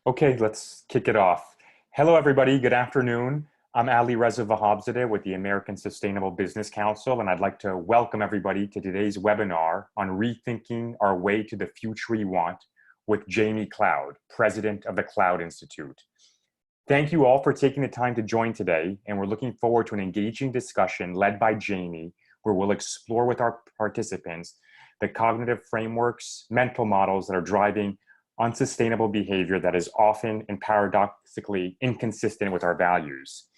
Okay, let's kick it off. Hello, everybody. Good afternoon. I'm Ali Reza Vahabzadeh with the American Sustainable Business Council, and I'd like to welcome everybody to today's webinar on rethinking our way to the future we want with Jaimie Cloud, President of the Cloud Institute. Thank you all for taking the time to join today, and we're looking forward to an engaging discussion led by Jaimie, where we'll explore with our participants the cognitive frameworks, mental models that are driving unsustainable behavior that is often and paradoxically inconsistent with our values.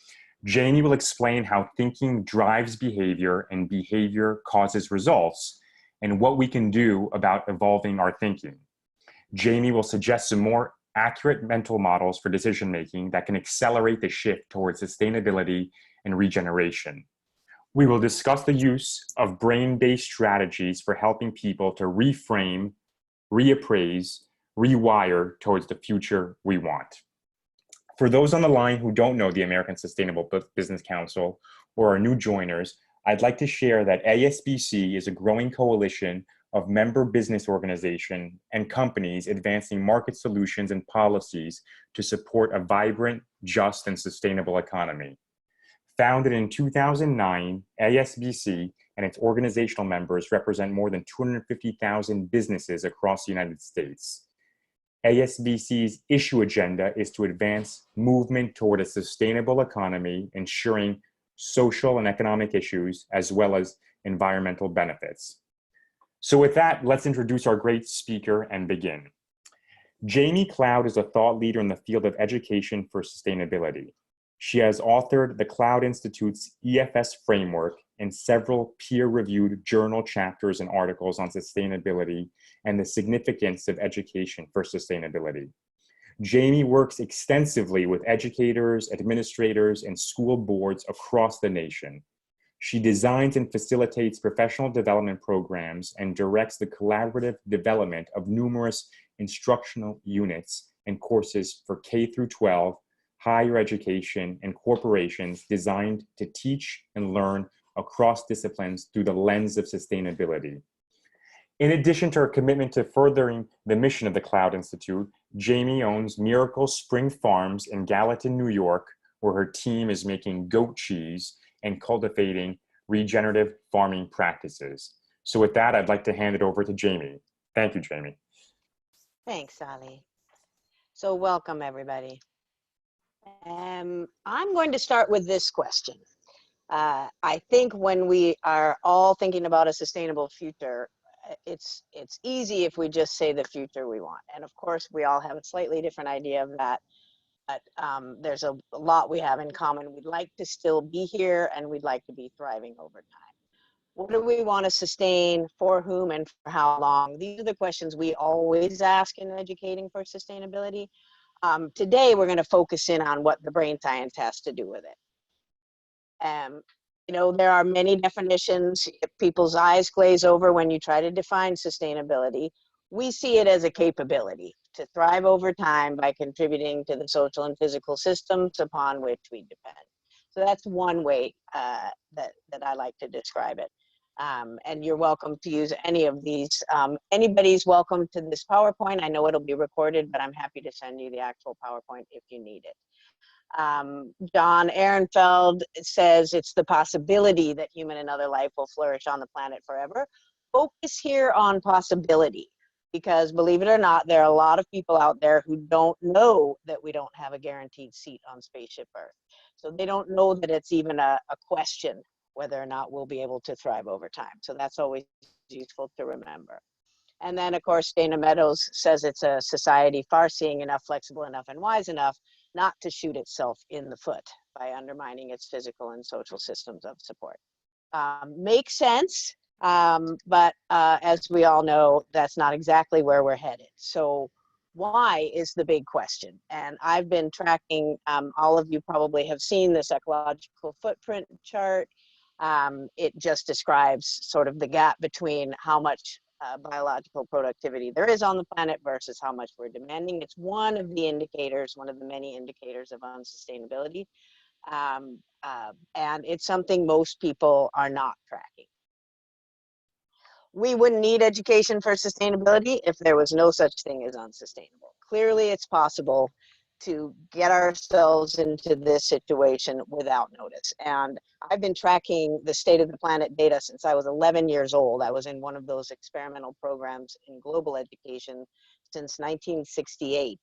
Jaimie will explain how thinking drives behavior and behavior causes results, and what we can do about evolving our thinking. Jaimie will suggest some more accurate mental models for decision-making that can accelerate the shift towards sustainability and regeneration. We will discuss the use of brain-based strategies for helping people to reframe, reappraise, rewire towards the future we want. For those on the line who don't know the American Sustainable Business Council or are new joiners, I'd like to share that ASBC is a growing coalition of member business organizations and companies advancing market solutions and policies to support a vibrant, just, and sustainable economy. Founded in 2009, ASBC and its organizational members represent more than 250,000 businesses across the United States. ASBC's issue agenda is to advance movement toward a sustainable economy, ensuring social and economic issues, as well as environmental benefits. So with that, let's introduce our great speaker and begin. Jaimie Cloud is a thought leader in the field of education for sustainability. She has authored the Cloud Institute's EFS framework and several peer-reviewed journal chapters and articles on sustainability and the significance of education for sustainability. Jaimie works extensively with educators, administrators, and school boards across the nation. She designs and facilitates professional development programs and directs the collaborative development of numerous instructional units and courses for K through 12, higher education, and corporations designed to teach and learn across disciplines through the lens of sustainability. In addition to her commitment to furthering the mission of the Cloud Institute, Jaimie owns Miracle Spring Farms in Gallatin, New York, where her team is making goat cheese and cultivating regenerative farming practices. So with that, I'd like to hand it over to Jaimie. Thank you, Jaimie. Thanks, Ali. So welcome, everybody. I'm going to start with this question. I think when we are all thinking about a sustainable future, it's easy if we just say the future we want. And of course, we all have a slightly different idea of that. But there's a lot we have in common. We'd like to still be here, and we'd like to be thriving over time. What do we want to sustain, for whom, and for how long? These are the questions we always ask in educating for sustainability. Today, we're going to focus in on what the brain science has to do with it. You know, there are many definitions. If people's eyes glaze over when you try to define sustainability, we see it as a capability to thrive over time by contributing to the social and physical systems upon which we depend. So that's one way that I like to describe it. And you're welcome to use any of these. Anybody's welcome to this PowerPoint. I know it'll be recorded, but I'm happy to send you the actual PowerPoint if you need it. John Ehrenfeld says it's the possibility that human and other life will flourish on the planet forever. Focus here on possibility, because believe it or not, there are a lot of people out there who don't know that we don't have a guaranteed seat on Spaceship Earth. So they don't know that it's even a question whether or not we'll be able to thrive over time. So that's always useful to remember. And then, of course, Dana Meadows says it's a society far-seeing enough, flexible enough, and wise enough not to shoot itself in the foot by undermining its physical and social systems of support. Makes sense, but as we all know, that's not exactly where we're headed. So why is the big question? And I've been tracking, all of you probably have seen this ecological footprint chart. It just describes sort of the gap between how much biological productivity there is on the planet versus how much we're demanding. It's one of the indicators, one of the many indicators of unsustainability. And it's something most people are not tracking. We wouldn't need education for sustainability if there was no such thing as unsustainable. clearly it's possible to get ourselves into this situation without notice. And I've been tracking the state of the planet data since I was 11 years old. I was in one of those experimental programs in global education since 1968.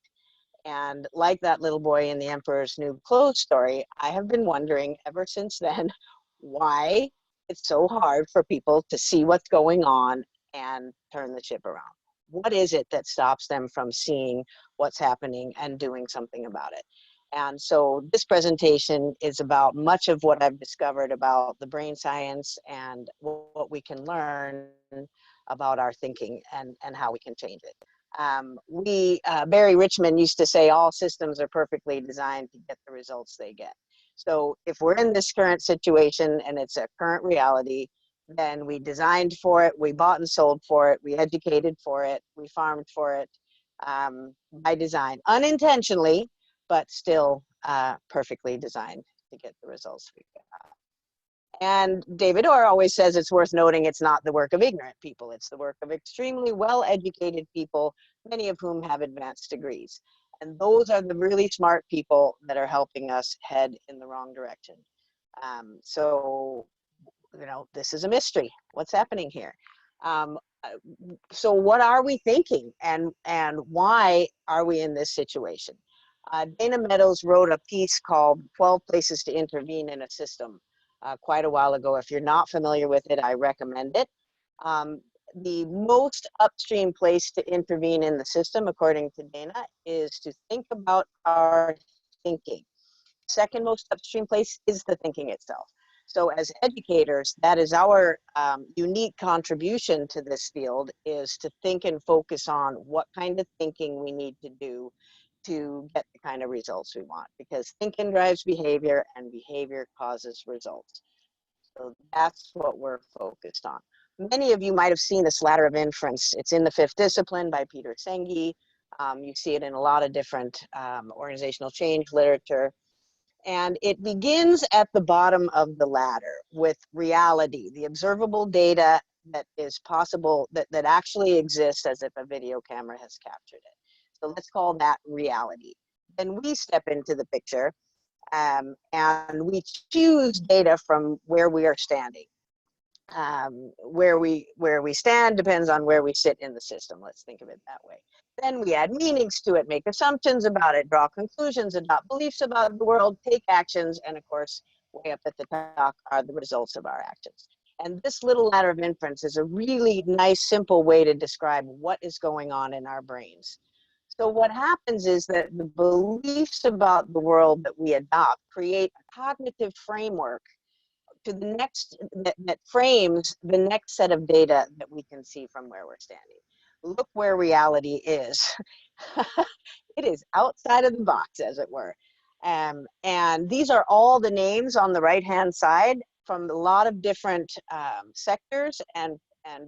And like that little boy in the Emperor's New Clothes story, I have been wondering ever since then why it's so hard for people to see what's going on and turn the ship around. What is it that stops them from seeing what's happening and doing something about it? And so this presentation is about much of what I've discovered about the brain science and what we can learn about our thinking and how we can change it. Barry Richmond used to say all systems are perfectly designed to get the results they get. So if we're in this current situation and it's a current reality, then we designed for it, we bought and sold for it, we educated for it, we farmed for it by design, unintentionally, but still perfectly designed to get the results we get. And David Orr always says it's worth noting it's not the work of ignorant people, it's the work of extremely well-educated people, many of whom have advanced degrees. And those are the really smart people that are helping us head in the wrong direction. So, you know, this is a mystery. What's happening here? So what are we thinking and why are we in this situation? Dana Meadows wrote a piece called 12 Places to Intervene in a System quite a while ago. If you're not familiar with it, I recommend it. The most upstream place to intervene in the system, according to Dana, is to think about our thinking. Second most upstream place is the thinking itself. So as educators, that is our unique contribution to this field, is to think and focus on what kind of thinking we need to do to get the kind of results we want, because thinking drives behavior and behavior causes results. So that's what we're focused on. Many of you might have seen this ladder of inference. It's in the Fifth Discipline by Peter Senge. You see it in a lot of different organizational change literature. And it begins at the bottom of the ladder with reality, the observable data that is possible, that actually exists as if a video camera has captured it. So let's call that reality. Then we step into the picture and we choose data from where we are standing. Where we stand depends on where we sit in the system. Let's think of it that way. Then we add meanings to it, make assumptions about it, draw conclusions, adopt beliefs about the world, take actions, and of course, way up at the top are the results of our actions. And this little ladder of inference is a really nice, simple way to describe what is going on in our brains. So what happens is that the beliefs about the world that we adopt create a cognitive framework to the next that frames the next set of data that we can see from where we're standing. Look where reality is. It is outside of the box, as it were. And these are all the names on the right-hand side from a lot of different sectors and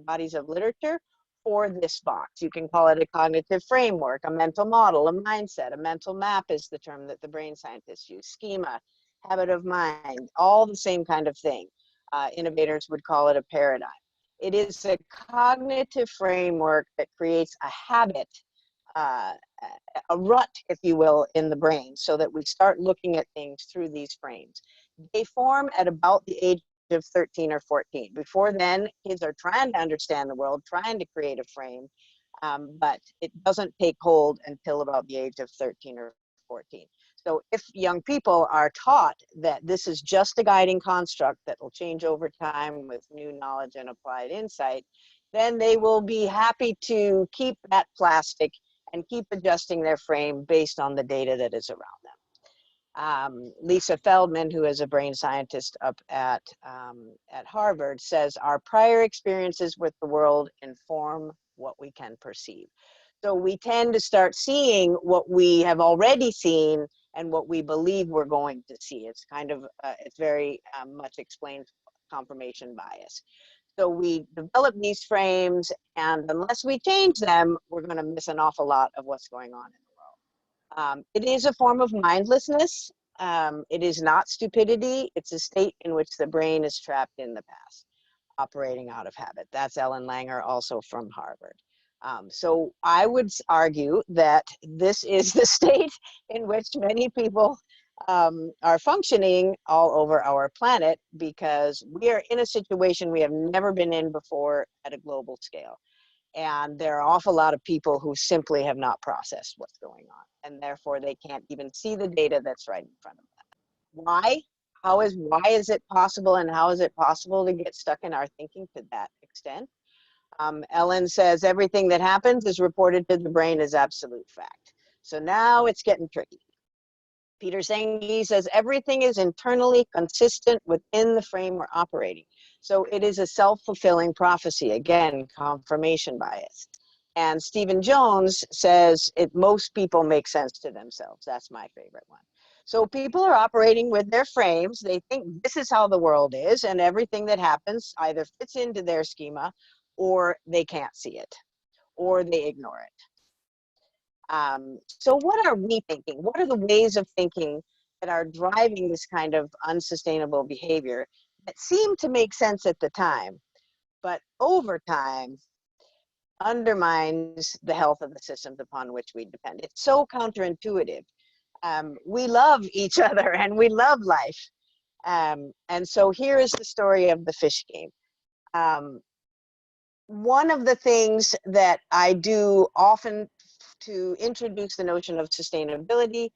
bodies of literature for this box. You can call it a cognitive framework, a mental model, a mindset. A mental map is the term that the brain scientists use. Schema, habit of mind, all the same kind of thing. Innovators would call it a paradigm. It is a cognitive framework that creates a habit, a rut, if you will, in the brain, so that we start looking at things through these frames. They form at about the age of 13 or 14. Before then, kids are trying to understand the world, trying to create a frame, but it doesn't take hold until about the age of 13 or 14. So if young people are taught that this is just a guiding construct that will change over time with new knowledge and applied insight, then they will be happy to keep that plastic and keep adjusting their frame based on the data that is around them. Lisa Feldman, who is a brain scientist up at Harvard, says our prior experiences with the world inform what we can perceive. So we tend to start seeing what we have already seen and what we believe we're going to see. It's kind of, it's very much explains confirmation bias. So we develop these frames, and unless we change them, we're going to miss an awful lot of what's going on in the world. It is a form of mindlessness. It is not stupidity. It's a state in which the brain is trapped in the past, operating out of habit. That's Ellen Langer, also from Harvard. So I would argue that this is the state in which many people are functioning all over our planet, because we are in a situation we have never been in before at a global scale. And there are an awful lot of people who simply have not processed what's going on, and therefore they can't even see the data that's right in front of them. Why? Why is it possible, and how is it possible to get stuck in our thinking to that extent? Ellen says everything that happens is reported to the brain as absolute fact. So now it's getting tricky. Peter Senge says everything is internally consistent within the frame we're operating. So it is a self-fulfilling prophecy. Again, confirmation bias. And Stephen Jones says most people make sense to themselves. That's my favorite one. So people are operating with their frames. They think this is how the world is, and everything that happens either fits into their schema, or they can't see it, or they ignore it. So what are we thinking? What are the ways of thinking that are driving this kind of unsustainable behavior that seem to make sense at the time, but over time undermines the health of the systems upon which we depend? It's so counterintuitive. We love each other and we love life. And so here is the story of the fish game. One of the things that I do often to introduce the notion of sustainability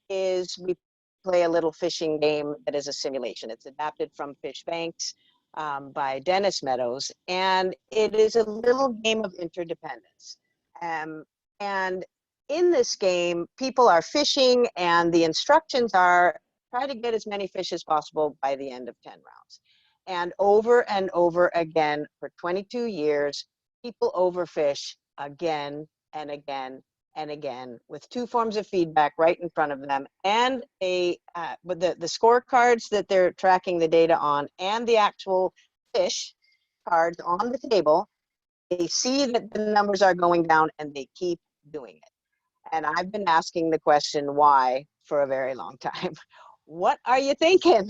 is we play a little fishing game that is a simulation. It's adapted from Fish Banks by Dennis Meadows, and it is a little game of interdependence. And in this game, people are fishing, and the instructions are try to get as many fish as possible by the end of 10 rounds. And over again for 22 years, people overfish again and again and again, with two forms of feedback right in front of them, and with the scorecards that they're tracking the data on, and the actual fish cards on the table. They see that the numbers are going down, and they keep doing it. And I've been asking the question why for a very long time. What are you thinking?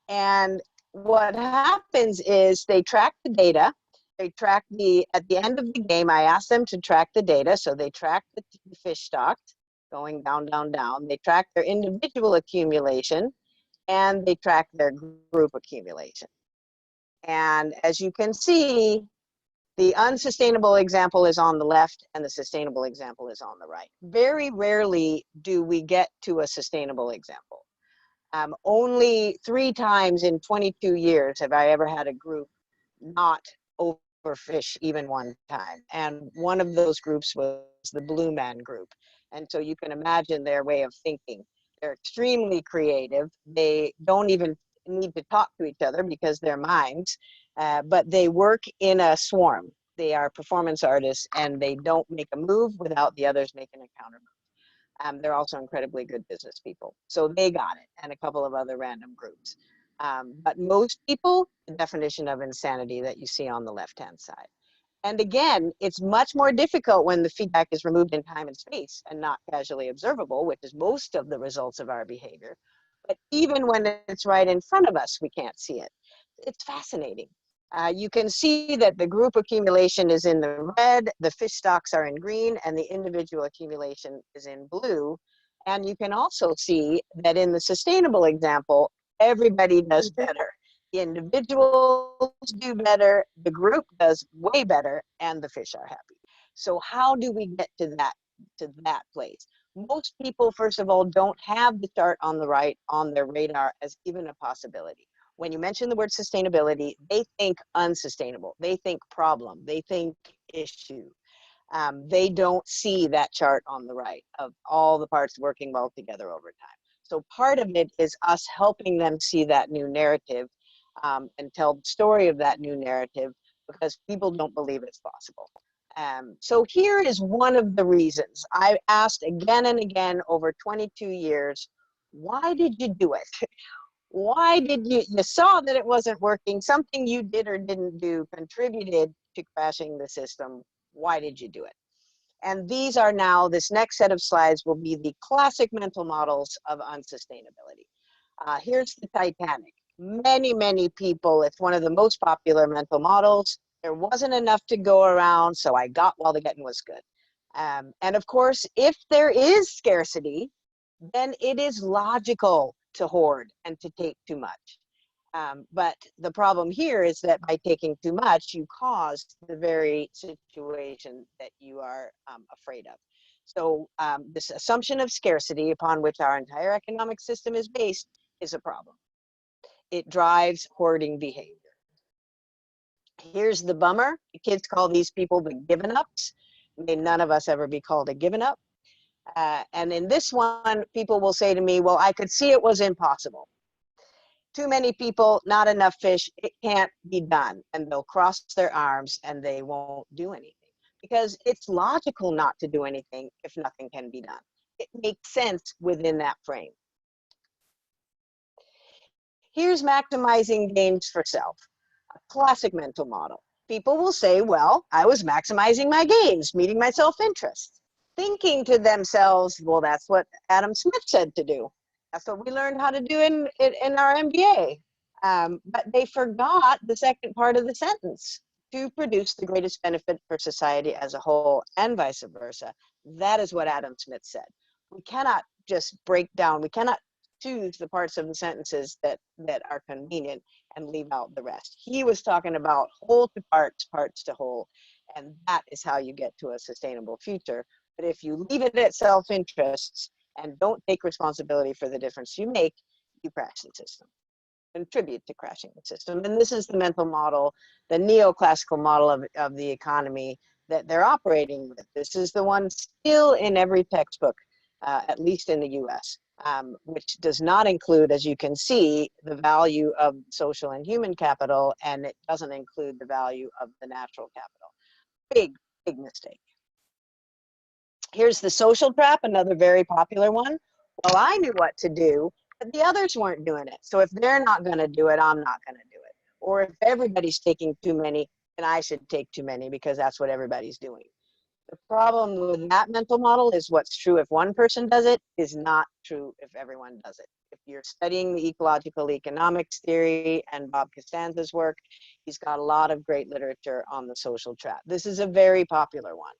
And what happens is they track the data. They track at the end of the game, I ask them to track the data. So they track the fish stocks going down, down, down. They track their individual accumulation, and they track their group accumulation. And as you can see, the unsustainable example is on the left and the sustainable example is on the right. Very rarely do we get to a sustainable example. Only 3 times in 22 years have I ever had a group not overfish even one time. And one of those groups was the Blue Man group. And so you can imagine their way of thinking. They're extremely creative. They don't even need to talk to each other because they're mimes, but they work in a swarm. They are performance artists, and they don't make a move without the others making a counter move. They're also incredibly good business people. So they got it, and a couple of other random groups. But most people, the definition of insanity that you see on the left-hand side. And again, it's much more difficult when the feedback is removed in time and space and not casually observable, which is most of the results of our behavior. But even when it's right in front of us, we can't see it. It's fascinating. You can see that the group accumulation is in the red, the fish stocks are in green, and the individual accumulation is in blue. And you can also see that in the sustainable example, everybody does better. The individuals do better, the group does way better, and the fish are happy. So how do we get to that place? Most people, first of all, don't have the chart on the right on their radar as even a possibility. When you mention the word sustainability, they think unsustainable, they think problem, they think issue. They don't see that chart on the right of all the parts working well together over time. So part of it is us helping them see that new narrative and tell the story of that new narrative, because people don't believe it's possible. So here is one of the reasons. I asked again and again over 22 years, why did you do it? Why did you saw that it wasn't working, something you did or didn't do contributed to crashing the system. Why did you do it? And these are now, this next set of slides will be the classic mental models of unsustainability. Here's the Titanic. Many, many people, it's one of the most popular mental models. There wasn't enough to go around, so I got while the getting was good. And of course, if there is scarcity, then it is logical to hoard and to take too much. But the problem here is that by taking too much, you cause the very situation that you are afraid of. So this assumption of scarcity upon which our entire economic system is based is a problem. It drives hoarding behavior. Here's the bummer. The kids call these people the given ups. May none of us ever be called a given up. And in this one, people will say to me, well, I could see it was impossible. Too many people, not enough fish, it can't be done. And they'll cross their arms and they won't do anything. Because it's logical not to do anything if nothing can be done. It makes sense within that frame. Here's maximizing gains for self, a classic mental model. People will say, well, I was maximizing my gains, meeting my self-interest. Thinking to themselves, well, that's what Adam Smith said to do. That's what we learned how to do in our MBA. But they forgot the second part of the sentence, to produce the greatest benefit for society as a whole and vice versa. That is what Adam Smith said. We cannot just break down, we cannot choose the parts of the sentences that are convenient and leave out the rest. He was talking about whole to parts, parts to whole, and that is how you get to a sustainable future. But if you leave it at self-interests and don't take responsibility for the difference you make, you crash the system, contribute to crashing the system. And this is the mental model, the neoclassical model of the economy that they're operating with. This is the one still in every textbook, at least in the US, which does not include, as you can see, the value of social and human capital, and it doesn't include the value of the natural capital. Big, big mistake. Here's the social trap, another very popular one. Well, I knew what to do, but the others weren't doing it. So if they're not going to do it, I'm not going to do it. Or if everybody's taking too many, then I should take too many because that's what everybody's doing. The problem with that mental model is what's true if one person does it is not true if everyone does it. If you're studying the ecological economics theory and Bob Costanza's work, he's got a lot of great literature on the social trap. This is a very popular one.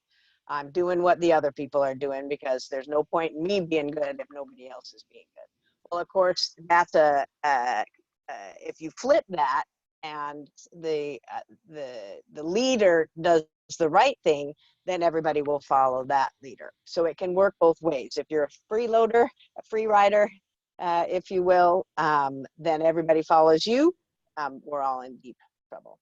I'm doing what the other people are doing because there's no point in me being good if nobody else is being good. Well, of course, that's if you flip that and the leader does the right thing, then everybody will follow that leader. So it can work both ways. If you're a freeloader, a free rider, if you will, then everybody follows you. We're all in deep trouble.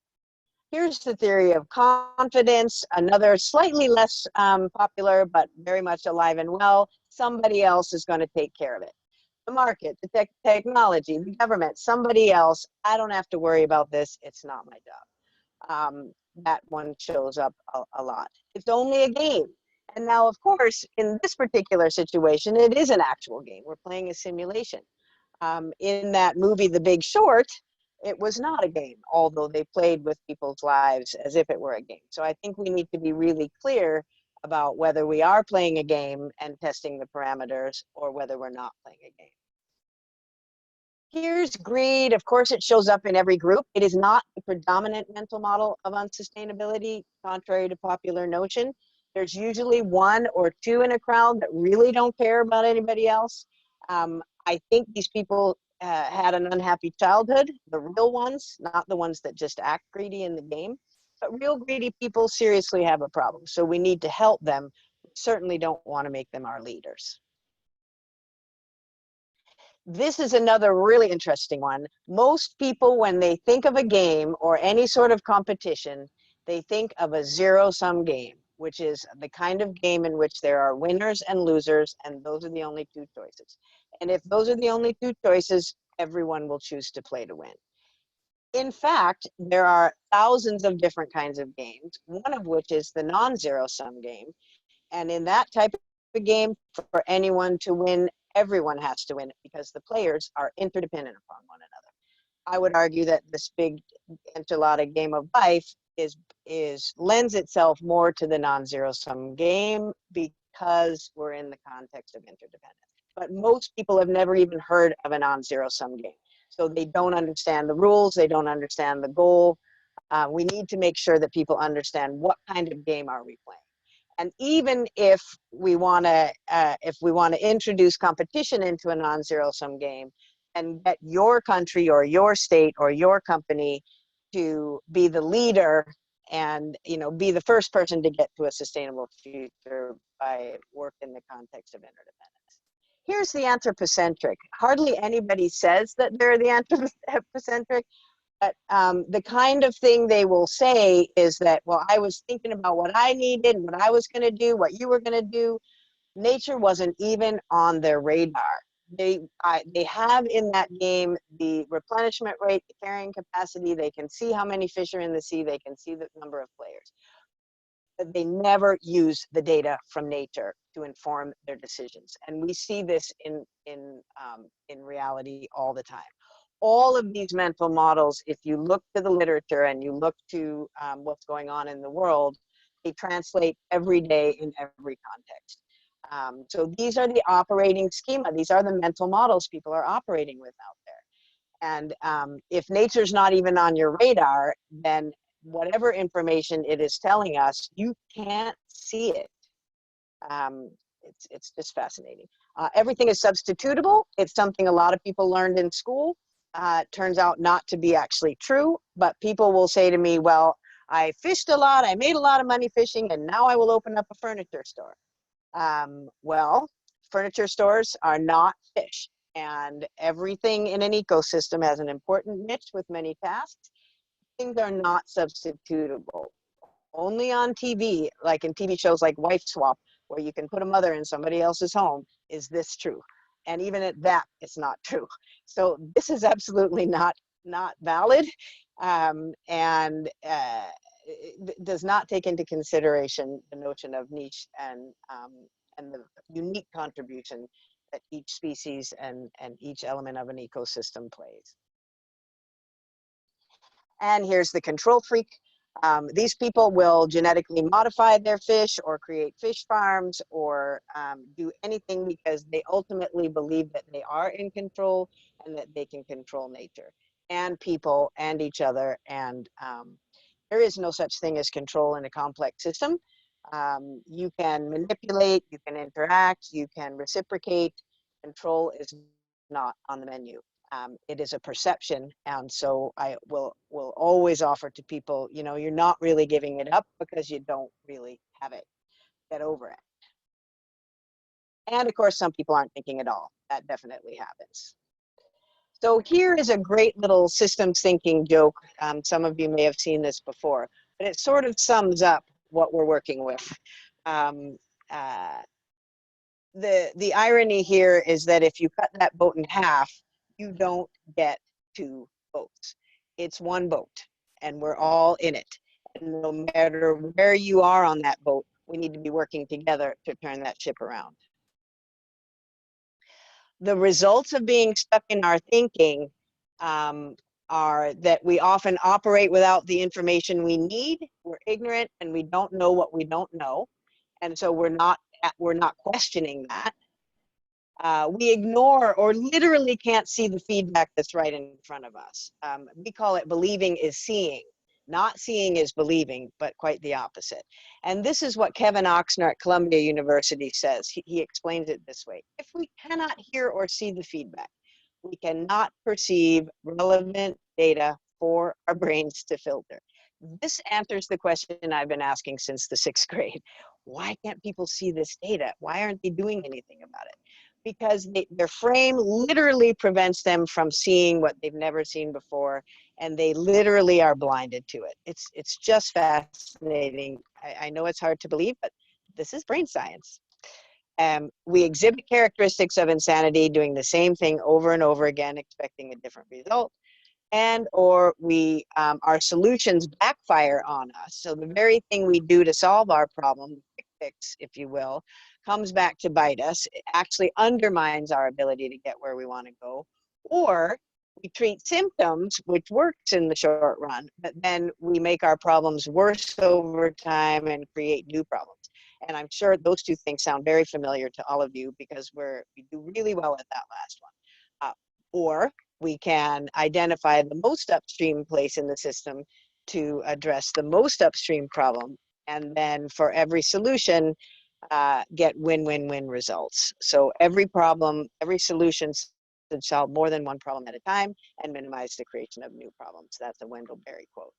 Here's the theory of confidence, another slightly less popular, but very much alive and well. Somebody else is going to take care of it. The market, the technology, the government, somebody else. I don't have to worry about this. It's not my job. That one shows up a lot. It's only a game. And now, of course, in this particular situation, it is an actual game. We're playing a simulation. In that movie, The Big Short, it was not a game, although they played with people's lives as if it were a game. So I think we need to be really clear about whether we are playing a game and testing the parameters or whether we're not playing a game. Here's greed. Of course, it shows up in every group. It is not the predominant mental model of unsustainability, contrary to popular notion. There's usually one or two in a crowd that really don't care about anybody else. I think these people had an unhappy childhood, the real ones, not the ones that just act greedy in the game. But real greedy people seriously have a problem. So we need to help them. We certainly don't want to make them our leaders. This is another really interesting one. Most people, when they think of a game or any sort of competition, they think of a zero-sum game, which is the kind of game in which there are winners and losers, and those are the only two choices. And if those are the only two choices, everyone will choose to play to win. In fact, there are thousands of different kinds of games, one of which is the non-zero-sum game. And in that type of game, for anyone to win, everyone has to win it because the players are interdependent upon one another. I would argue that this big enchilada game of life lends itself more to the non-zero-sum game because we're in the context of interdependence. But most people have never even heard of a non-zero-sum game. So they don't understand the rules, they don't understand the goal. We need to make sure that people understand what kind of game are we playing. And even if we want to introduce competition into a non-zero-sum game and get your country or your state or your company to be the leader and be the first person to get to a sustainable future by work in the context of interdependence. Here's the anthropocentric. Hardly anybody says that they're the anthropocentric, but the kind of thing they will say is that, well, I was thinking about what I needed, what I was going to do, what you were going to do. Nature wasn't even on their radar. They have in that game the replenishment rate, the carrying capacity. They can see how many fish are in the sea. They can see the number of players. But they never use the data from nature to inform their decisions. And we see this in reality all the time. All of these mental models, if you look to the literature and you look to what's going on in the world, they translate every day in every context. So these are the operating schema. These are the mental models people are operating with out there. And if nature's not even on your radar, then whatever information it is telling us, you can't see it. It's just fascinating. Everything is substitutable. It's something a lot of people learned in school. Turns out not to be actually true, but people will say to me, well, I fished a lot, I made a lot of money fishing, and now I will open up a furniture store. Well, furniture stores are not fish, and everything in an ecosystem has an important niche with many tasks. Things are not substitutable. Only on TV, like in TV shows like Wife Swap, where you can put a mother in somebody else's home, is this true. And even at that, it's not true. So this is absolutely not valid, and does not take into consideration the notion of niche and the unique contribution that each species and each element of an ecosystem plays. And here's the control freak. These people will genetically modify their fish or create fish farms or do anything because they ultimately believe that they are in control and that they can control nature and people and each other. And there is no such thing as control in a complex system. You can manipulate, you can interact, you can reciprocate. Control is not on the menu. It is a perception, and so I will always offer to people, you're not really giving it up because you don't really have it. Get over it. And of course, some people aren't thinking at all. That definitely happens. So here is a great little systems thinking joke. Some of you may have seen this before, but it sort of sums up what we're working with. The irony here is that if you cut that boat in half, you don't get two boats. It's one boat, and we're all in it. And no matter where you are on that boat, we need to be working together to turn that ship around. The results of being stuck in our thinking are that we often operate without the information we need. We're ignorant, and we don't know what we don't know. And so we're not questioning that. We ignore or literally can't see the feedback that's right in front of us. We call it believing is seeing. Not seeing is believing, but quite the opposite. And this is what Kevin Oxner at Columbia University says. He explains it this way. If we cannot hear or see the feedback, we cannot perceive relevant data for our brains to filter. This answers the question I've been asking since the 6th grade. Why can't people see this data? Why aren't they doing anything about it? Because their frame literally prevents them from seeing what they've never seen before, and they literally are blinded to it. It's just fascinating. I know it's hard to believe, but this is brain science. We exhibit characteristics of insanity, doing the same thing over and over again, expecting a different result. And or our solutions backfire on us. So the very thing we do to solve our problem, the quick fix, if you will, comes back to bite us. It actually undermines our ability to get where we want to go. Or we treat symptoms, which works in the short run, but then we make our problems worse over time and create new problems. And I'm sure those two things sound very familiar to all of you because we do really well at that last one. Or we can identify the most upstream place in the system to address the most upstream problem, and then for every solution, get win-win-win results. So every problem, every solution should solve more than one problem at a time and minimize the creation of new problems. That's a Wendell Berry quote.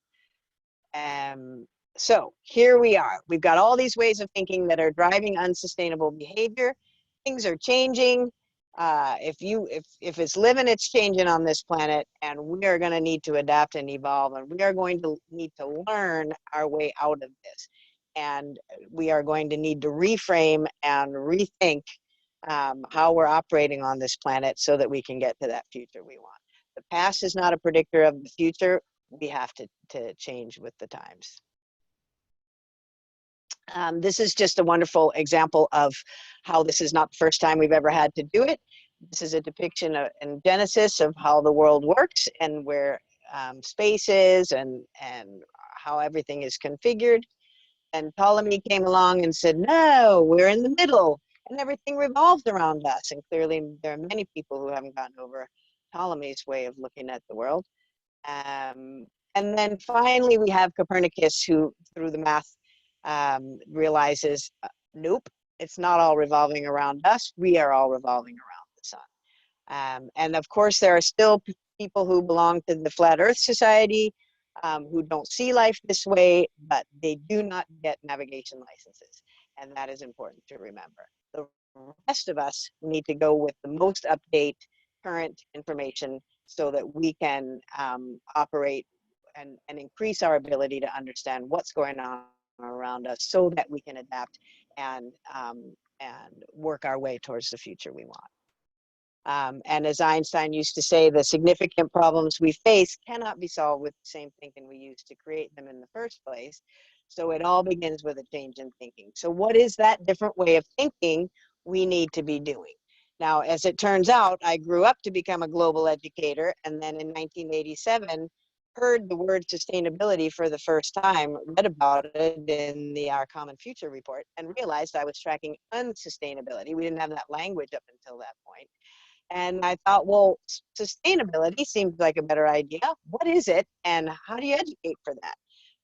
So here we are. We've got all these ways of thinking that are driving unsustainable behavior. Things are changing. If it's living, it's changing on this planet, and we are going to need to adapt and evolve, and we are going to need to learn our way out of this. And we are going to need to reframe and rethink how we're operating on this planet so that we can get to that future we want. The past is not a predictor of the future. We have to change with the times. This is just a wonderful example of how this is not the first time we've ever had to do it. This is a depiction in Genesis of how the world works and where space is and how everything is configured. And Ptolemy came along and said, no, we're in the middle and everything revolves around us. And clearly there are many people who haven't gotten over Ptolemy's way of looking at the world. And then finally we have Copernicus, who through the math realizes, nope, it's not all revolving around us. We are all revolving around the sun. And of course, there are still people who belong to the Flat Earth Society who don't see life this way, but they do not get navigation licenses. And that is important to remember. The rest of us need to go with the most up-to-date current information so that we can operate and increase our ability to understand what's going on around us so that we can adapt and work our way towards the future we want. And as Einstein used to say, the significant problems we face cannot be solved with the same thinking we used to create them in the first place. So it all begins with a change in thinking. So what is that different way of thinking we need to be doing? Now, as it turns out, I grew up to become a global educator, and then in 1987, heard the word sustainability for the first time, read about it in the Our Common Future report, and realized I was tracking unsustainability. We didn't have that language up until that point. And I thought, well, sustainability seems like a better idea. What is it, and how do you educate for that?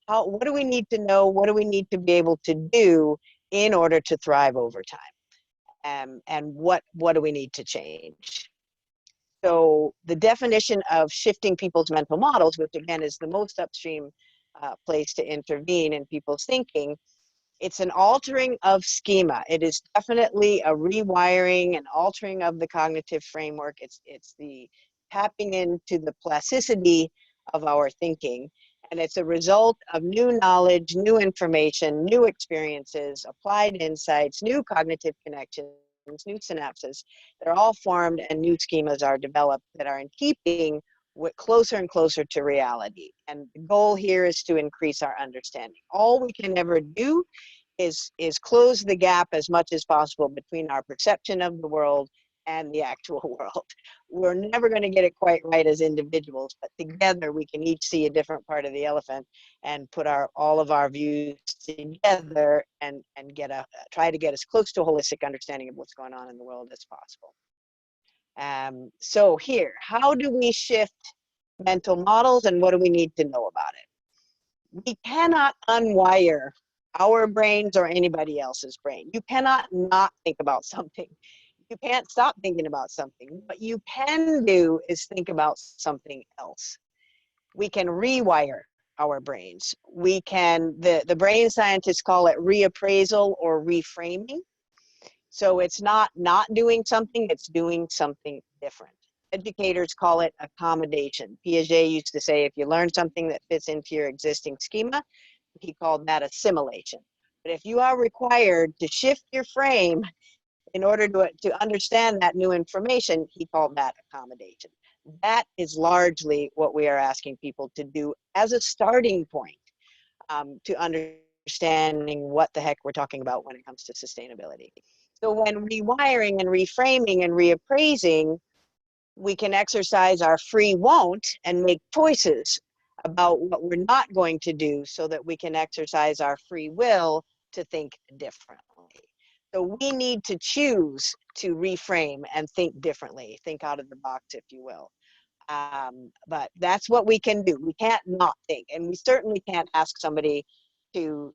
What do we need to know? What do we need to be able to do in order to thrive over time? And what do we need to change? So the definition of shifting people's mental models, which again is the most upstream place to intervene in people's thinking, it's an altering of schema. It is definitely a rewiring and altering of the cognitive framework. It's the tapping into the plasticity of our thinking. And it's a result of new knowledge, new information, new experiences, applied insights, new cognitive connections, new synapses. They're all formed and new schemas are developed that are in keeping with closer and closer to reality. And the goal here is to increase our understanding. All we can ever do is close the gap as much as possible between our perception of the world and the actual world. We're never going to get it quite right as individuals, but together we can each see a different part of the elephant and put all of our views together and try to get as close to a holistic understanding of what's going on in the world as possible. So here, how do we shift mental models and what do we need to know about it? We cannot unwire our brains or anybody else's brain. You cannot not think about something. You can't stop thinking about something. What you can do is think about something else. We can rewire our brains. We can, the brain scientists call it reappraisal or reframing. So it's not doing something, it's doing something different. Educators call it accommodation. Piaget used to say, if you learn something that fits into your existing schema, he called that assimilation. But if you are required to shift your frame in order to understand that new information, he called that accommodation. That is largely what we are asking people to do as a starting point to understanding what the heck we're talking about when it comes to sustainability. So when rewiring and reframing and reappraising, we can exercise our free won't and make choices about what we're not going to do so that we can exercise our free will to think differently. So we need to choose to reframe and think differently, think out of the box, if you will. But that's what we can do. We can't not think, and we certainly can't ask somebody to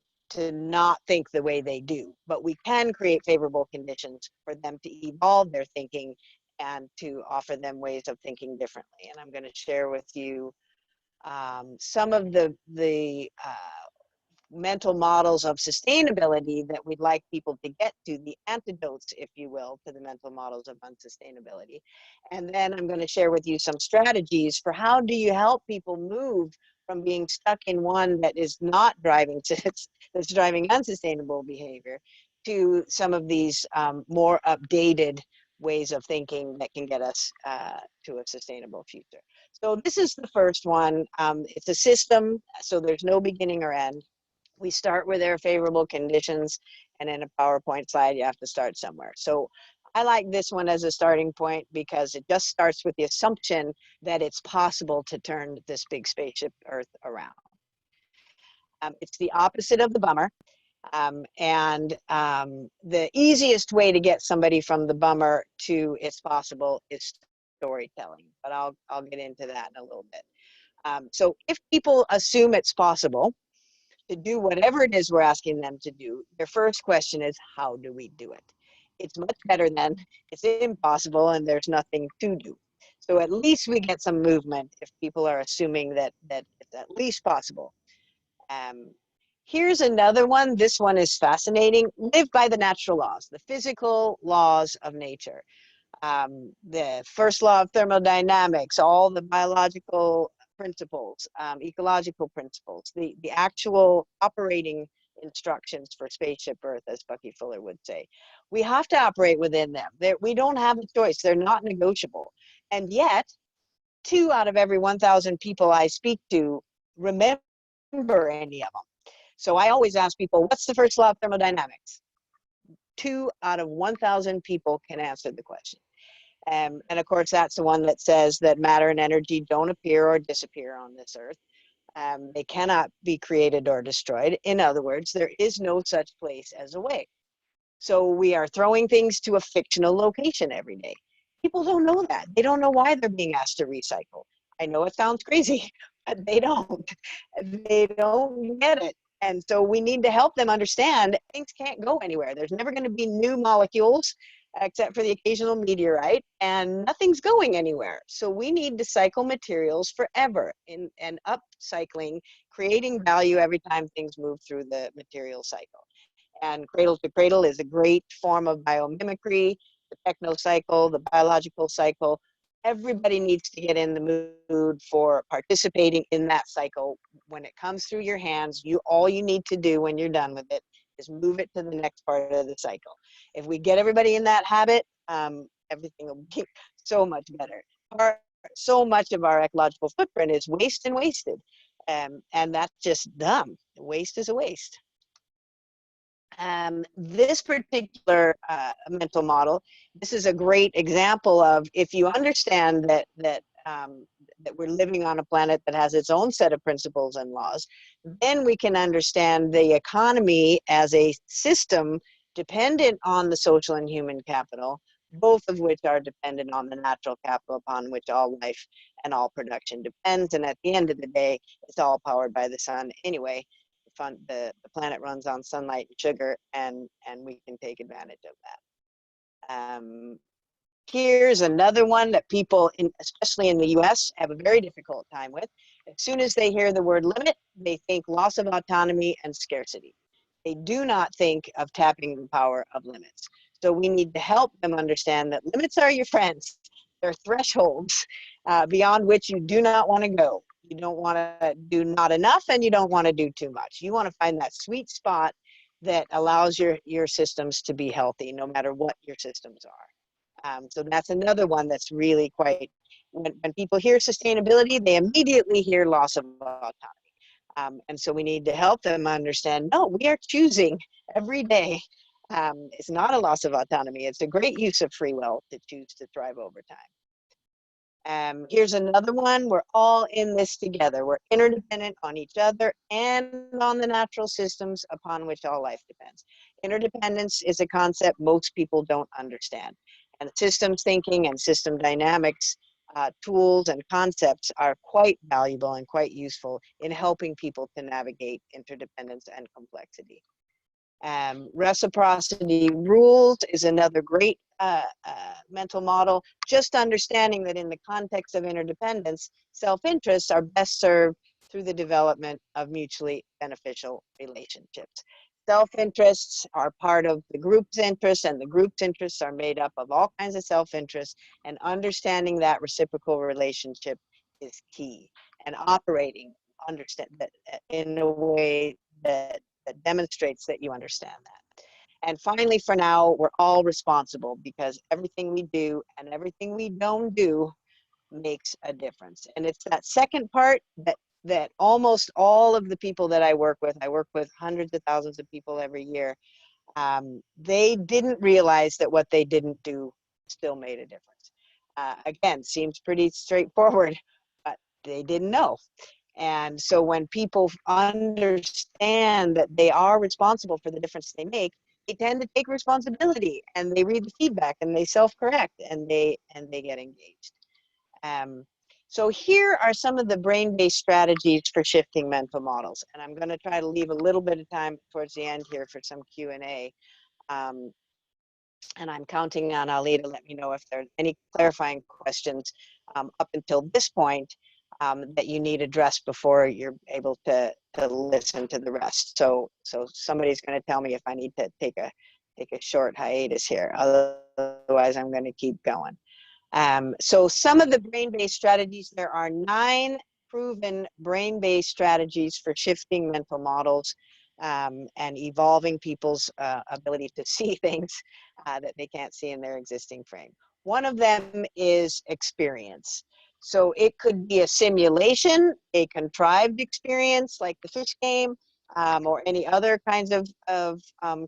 not think the way they do, but we can create favorable conditions for them to evolve their thinking and to offer them ways of thinking differently. And I'm going to share with you some of the mental models of sustainability that we'd like people to get to, the antidotes, if you will, to the mental models of unsustainability. And then I'm going to share with you some strategies for how do you help people move from being stuck in one that is not driving that's driving unsustainable behavior to some of these more updated ways of thinking that can get us to a sustainable future. So this is the first one. It's a system, so there's no beginning or end. We start with their favorable conditions, and in a PowerPoint slide, you have to start somewhere. So I like this one as a starting point because it just starts with the assumption that it's possible to turn this big spaceship Earth around. It's the opposite of the bummer. The easiest way to get somebody from the bummer to it's possible is storytelling, but I'll get into that in a little bit. So if people assume it's possible to do whatever it is we're asking them to do, their first question is, how do we do it? It's much better than it's impossible and there's nothing to do. So at least we get some movement if people are assuming that it's at least possible. Here's another one. This one is fascinating. Live by the natural laws, the physical laws of nature. The first law of thermodynamics, all the biological principles, ecological principles, the actual operating instructions for spaceship Earth, as Bucky Fuller would say. We have to operate within them. We don't have a choice. They're not negotiable. And yet, 2 out of every 1,000 people I speak to remember any of them. So I always ask people, what's the first law of thermodynamics? 2 out of 1,000 people can answer the question. And of course, that's the one that says that matter and energy don't appear or disappear on this earth. They cannot be created or destroyed. In other words, there is no such place as a way. So we are throwing things to a fictional location every day. People don't know that. They don't know why they're being asked to recycle. I know it sounds crazy, but they don't. They don't get it. And so we need to help them understand things can't go anywhere. There's never going to be new molecules except for the occasional meteorite, and nothing's going anywhere. So we need to cycle materials forever and upcycling, creating value every time things move through the material cycle. And cradle to cradle is a great form of biomimicry, the techno cycle, the biological cycle. Everybody needs to get in the mood for participating in that cycle. When it comes through your hands, all you need to do when you're done with it is move it to the next part of the cycle. If we get everybody in that habit, everything will be so much better. So much of our ecological footprint is waste and wasted. And that's just dumb. Waste is a waste. This particular mental model, this is a great example of, if you understand that we're living on a planet that has its own set of principles and laws, then we can understand the economy as a system dependent on the social and human capital, both of which are dependent on the natural capital upon which all life and all production depends. And at the end of the day, it's all powered by the sun anyway. The planet runs on sunlight and sugar, and we can take advantage of that. Here's another one that people, especially in the US, have a very difficult time with. As soon as they hear the word limit, they think loss of autonomy and scarcity. They do not think of tapping the power of limits. So we need to help them understand that limits are your friends. They're thresholds beyond which you do not want to go. You don't want to do not enough, and you don't want to do too much. You want to find that sweet spot that allows your systems to be healthy, no matter what your systems are. So that's another one that's really quite, when people hear sustainability, they immediately hear loss of autonomy. And so we need to help them understand, no, we are choosing every day. It's not a loss of autonomy. It's a great use of free will to choose to thrive over time. Here's another one. We're all in this together. We're interdependent on each other and on the natural systems upon which all life depends. Interdependence is a concept most people don't understand. And systems thinking and system dynamics tools and concepts are quite valuable and quite useful in helping people to navigate interdependence and complexity. Reciprocity rules is another great mental model, just understanding that in the context of interdependence, self-interests are best served through the development of mutually beneficial relationships. Self-interests are part of the group's interests, and the group's interests are made up of all kinds of self-interests, and understanding that reciprocal relationship is key, and operating understand that in a way that demonstrates that you understand that. And finally, for now, we're all responsible, because everything we do and everything we don't do makes a difference. And it's that second part that almost all of the people that I work with hundreds of thousands of people every year, they didn't realize that what they didn't do still made a difference. Again, seems pretty straightforward, but they didn't know. And so when people understand that they are responsible for the difference they make, they tend to take responsibility, and they read the feedback, and they self-correct, and they get engaged. So here are some of the brain-based strategies for shifting mental models. And I'm going to try to leave a little bit of time towards the end here for some Q&A. And I'm counting on Ali to let me know if there are any clarifying questions up until this point that you need addressed before you're able to listen to the rest. So somebody's going to tell me if I need to take a short hiatus here. Otherwise, I'm going to keep going. So some of the brain-based strategies, there are 9 proven brain-based strategies for shifting mental models and evolving people's ability to see things that they can't see in their existing frame. One of them is experience. So it could be a simulation, a contrived experience like the fish game, or any other kinds of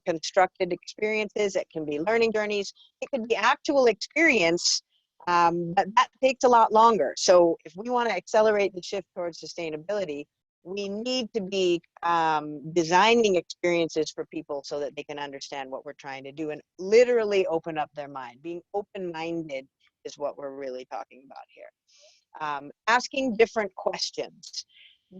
constructed experiences. It can be learning journeys. It could be actual experience, but that takes a lot longer. So if we want to accelerate the shift towards sustainability, we need to be designing experiences for people so that they can understand what we're trying to do and literally open up their mind. Being open-minded is what we're really talking about here. Asking different questions.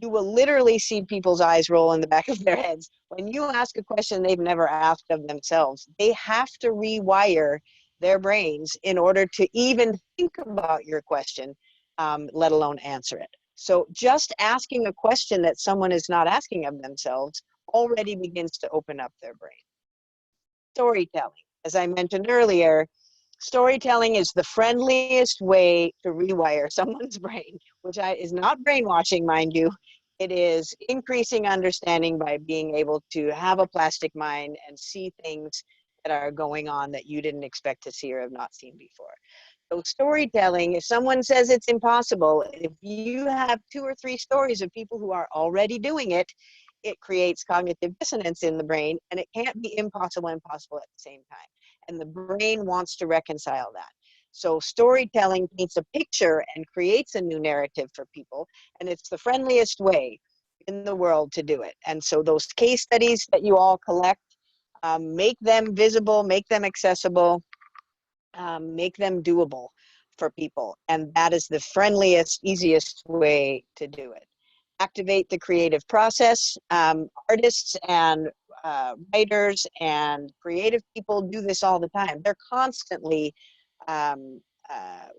You will literally see people's eyes roll in the back of their heads. When you ask a question they've never asked of themselves, they have to rewire their brains in order to even think about your question, let alone answer it. So just asking a question that someone is not asking of themselves already begins to open up their brain. Storytelling. As I mentioned earlier, storytelling is the friendliest way to rewire someone's brain, which is not brainwashing, mind you. It is increasing understanding by being able to have a plastic mind and see things that are going on that you didn't expect to see or have not seen before. So storytelling, if someone says it's impossible, if you have 2 or 3 stories of people who are already doing it, it creates cognitive dissonance in the brain, and it can't be impossible at the same time. And the brain wants to reconcile that. So storytelling paints a picture and creates a new narrative for people, and it's the friendliest way in the world to do it. And so those case studies that you all collect, make them visible, make them accessible, make them doable for people. And that is the friendliest, easiest way to do it. Activate the creative process. Artists and writers and creative people do this all the time. They're constantly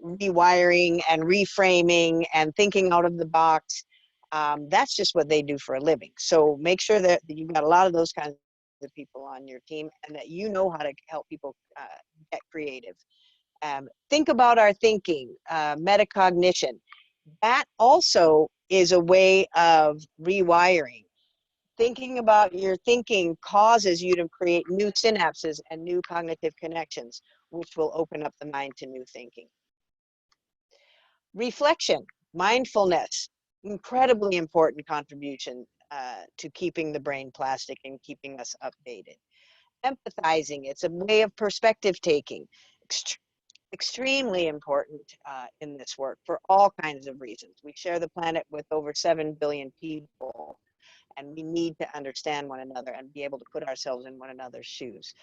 rewiring and reframing and thinking out of the box. That's just what they do for a living. So make sure that you've got a lot of those kinds of people on your team and that you know how to help people get creative. Think about our thinking, metacognition. That also is a way of rewiring. Thinking about your thinking causes you to create new synapses and new cognitive connections, which will open up the mind to new thinking. Reflection, mindfulness, incredibly important contribution to keeping the brain plastic and keeping us updated. Empathizing, it's a way of perspective taking. Extremely important in this work for all kinds of reasons. We share the planet with over 7 billion people, and we need to understand one another and be able to put ourselves in one another's shoes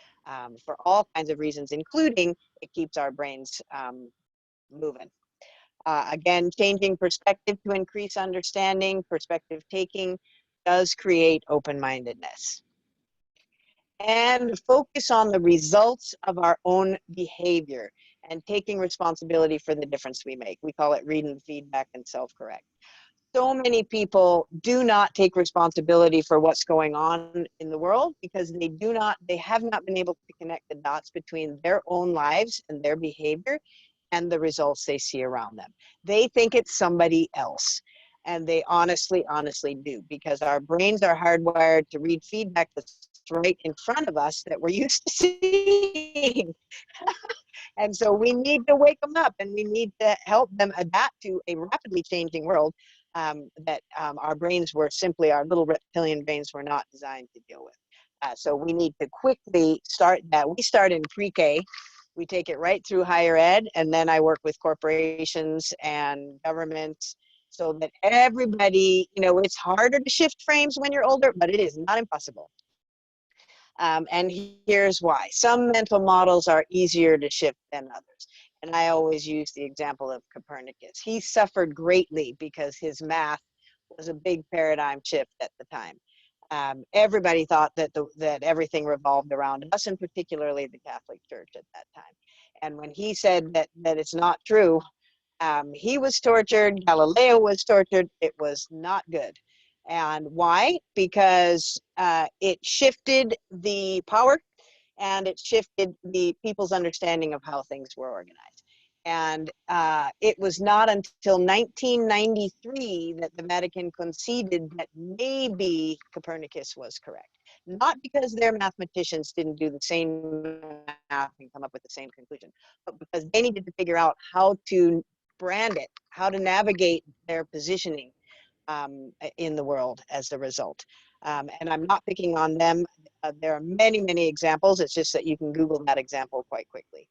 for all kinds of reasons, including it keeps our brains moving. Again, changing perspective to increase understanding, perspective taking does create open-mindedness. And focus on the results of our own behavior and taking responsibility for the difference we make. We call it reading the feedback and self-correct. So many people do not take responsibility for what's going on in the world because they have not been able to connect the dots between their own lives and their behavior and the results they see around them. They think it's somebody else. And they honestly do, because our brains are hardwired to read feedback that's right in front of us that we're used to seeing. And so we need to wake them up, and we need to help them adapt to a rapidly changing world that our brains were simply, our little reptilian brains were not designed to deal with. So we need to quickly start that. We start in pre-K. We take it right through higher ed, and then I work with corporations and governments so that everybody, you know, it's harder to shift frames when you're older, but it is not impossible. And here's why. Some mental models are easier to shift than others. And I always use the example of Copernicus. He suffered greatly because his math was a big paradigm shift at the time. Everybody thought that that everything revolved around us, and particularly the Catholic Church at that time. And when he said that it's not true, he was tortured. Galileo was tortured. It was not good. And why? Because it shifted the power, and it shifted the people's understanding of how things were organized. And it was not until 1993 that the Vatican conceded that maybe Copernicus was correct. Not because their mathematicians didn't do the same math and come up with the same conclusion, but because they needed to figure out how to brand it, how to navigate their positioning in the world as a result. And I'm not picking on them. There are many examples. It's just that you can Google that example quite quickly.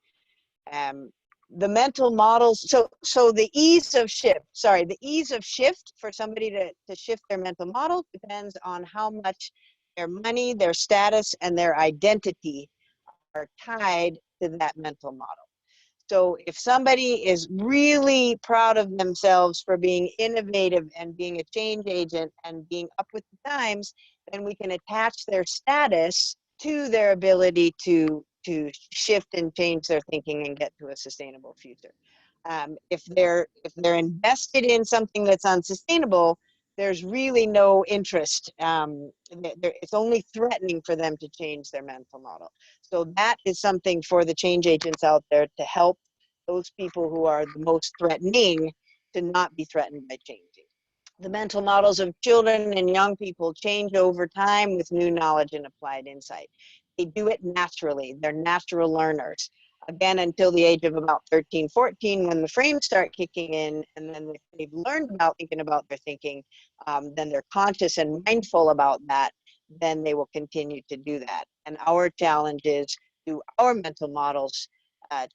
The mental models, so the ease of shift, the ease of shift for somebody to shift their mental model depends on how much their money, their status, and their identity are tied to that mental model. So if somebody is really proud of themselves for being innovative and being a change agent and being up with the times, then we can attach their status to their ability to shift and change their thinking and get to a sustainable future. If they're invested in something that's unsustainable, there's really no interest. It's only threatening for them to change their mental model. So that is something for the change agents out there to help those people who are the most threatening to not be threatened by changing. The mental models of children and young people change over time with new knowledge and applied insight. They do it naturally. They're natural learners. Again, until the age of about 13, 14, when the frames start kicking in, and then they've learned about thinking about their thinking, then they're conscious and mindful about that, then they will continue to do that. And our challenge is, do our mental models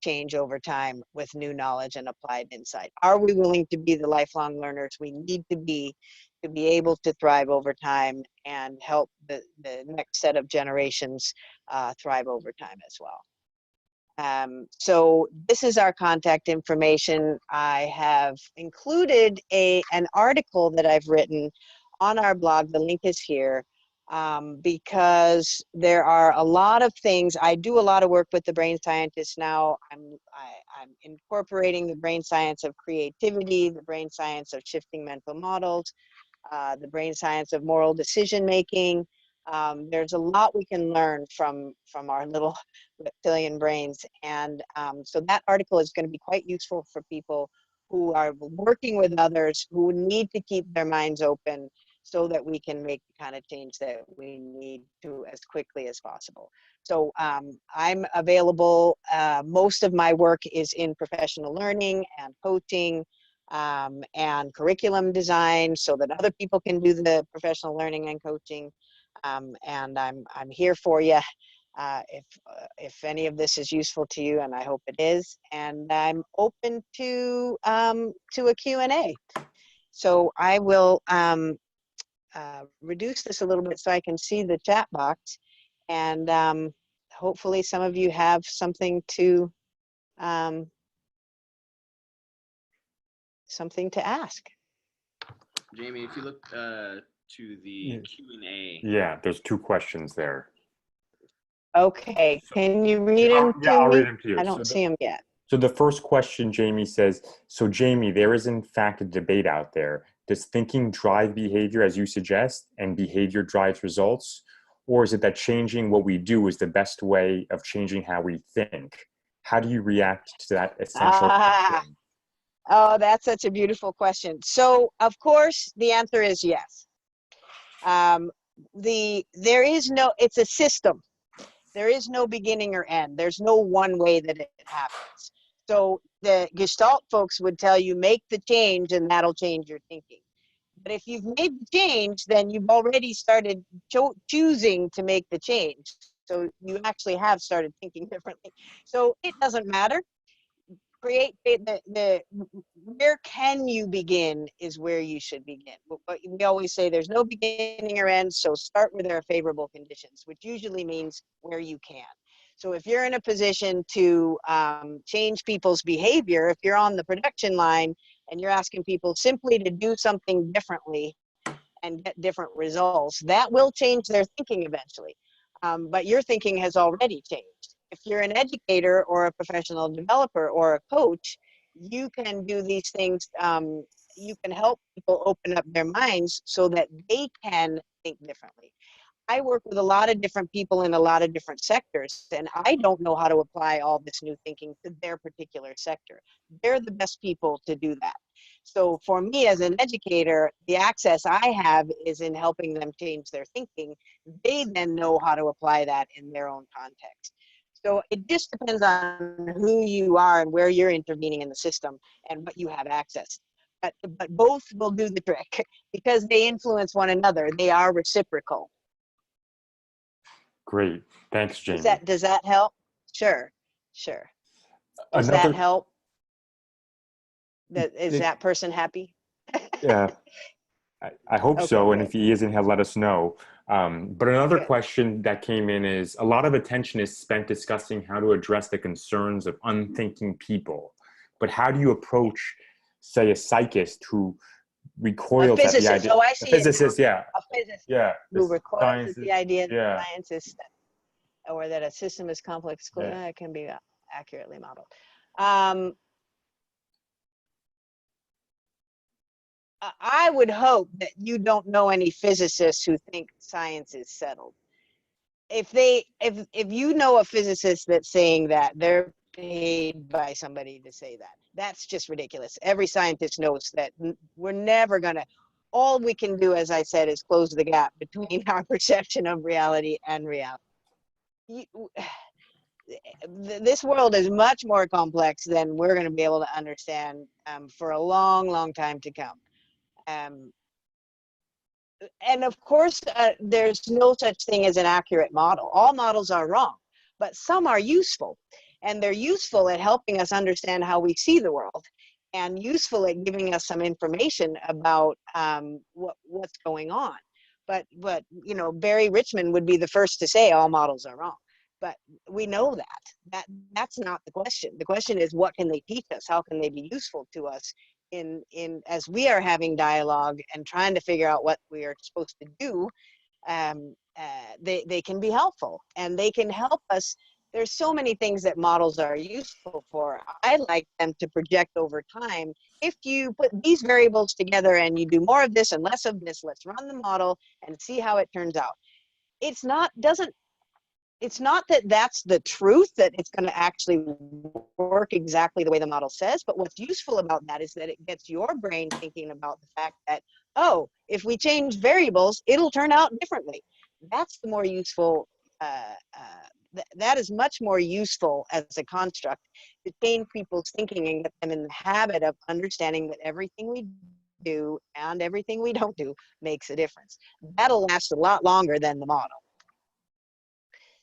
change over time with new knowledge and applied insight? Are we willing to be the lifelong learners we need to be able to thrive over time and help the next set of generations thrive over time as well? So this is our contact information. I have included an article that I've written on our blog. The link is here. Because there are a lot of things. I do a lot of work with the brain scientists now. I'm incorporating the brain science of creativity, the brain science of shifting mental models, the brain science of moral decision making. There's a lot we can learn from our little reptilian brains. And so that article is going to be quite useful for people who are working with others who need to keep their minds open, so that we can make the kind of change that we need to as quickly as possible. So I'm available. Most of my work is in professional learning and coaching and curriculum design, so that other people can do the professional learning and coaching. And I'm here for you if any of this is useful to you, and I hope it is. And I'm open to a Q&A. So I will reduce this a little bit so I can see the chat box, and hopefully some of you have something to something to ask. Jaimie, if you look to the Q&A. Yeah, there's 2 questions there. Okay, can you read them to I'll me? read them to you. I don't see them yet. So the first question, Jaimie says, so Jaimie, there is in fact a debate out there. Does thinking drive behavior as you suggest, and behavior drives results? Or is it that changing what we do is the best way of changing how we think? How do you react to that essential question? Oh, that's such a beautiful question. So, of course, the answer is yes. There is no, it's a system. There is no beginning or end. There's no one way that it happens. So the Gestalt folks would tell you, make the change and that'll change your thinking. But if you've made the change, then you've already started choosing to make the change. So you actually have started thinking differently. So it doesn't matter. Where can you begin is where you should begin. But we always say there's no beginning or end, so start where there are favorable conditions, which usually means where you can. So if you're in a position to change people's behavior, if you're on the production line and you're asking people simply to do something differently and get different results, that will change their thinking eventually. But your thinking has already changed. If you're an educator or a professional developer or a coach, you can do these things. You can help people open up their minds so that they can think differently. I work with a lot of different people in a lot of different sectors, and I don't know how to apply all this new thinking to their particular sector. They're the best people to do that. So for me as an educator, the access I have is in helping them change their thinking. They then know how to apply that in their own context. So it just depends on who you are and where you're intervening in the system and what you have access. But both will do the trick because they influence one another. They are reciprocal. Great. Thanks, Jaimie. Does that help? Sure. Does that help? Is that person happy? Yeah, I hope Okay, so. And good. if he isn't, he'll let us know. But another Good. question that came in is, a lot of attention is spent discussing how to address the concerns of unthinking people. But how do you approach, say, a psychist who recoils at the idea? Oh, I see. A physicist, yeah. A physicist Who recoils at the idea that science is, or that a system is complex, it can be accurately modeled. I would hope that you don't know any physicists who think science is settled. If you know a physicist that's saying that, they're paid by somebody to say that. That's just ridiculous. Every scientist knows that we're never gonna, all we can do, as I said, is close the gap between our perception of reality and reality. This world is much more complex than we're going to be able to understand for a long, long time to come. And of course, there's no such thing as an accurate model. All models are wrong, but some are useful. And they're useful at helping us understand how we see the world, and useful at giving us some information about what's going on. But you know, Barry Richmond would be the first to say all models are wrong. But we know that's not the question. The question is, what can they teach us? How can they be useful to us in as we are having dialogue and trying to figure out what we are supposed to do? They can be helpful, and they can help us. There's so many things that models are useful for. I like them to project over time. If you put these variables together and you do more of this and less of this, let's run the model and see how it turns out. It's not that that's the truth, that it's going to actually work exactly the way the model says, but what's useful about that is that it gets your brain thinking about the fact that, oh, if we change variables, it'll turn out differently. That's the more useful, that is much more useful as a construct to change people's thinking and get them in the habit of understanding that everything we do and everything we don't do makes a difference. That'll last a lot longer than the model.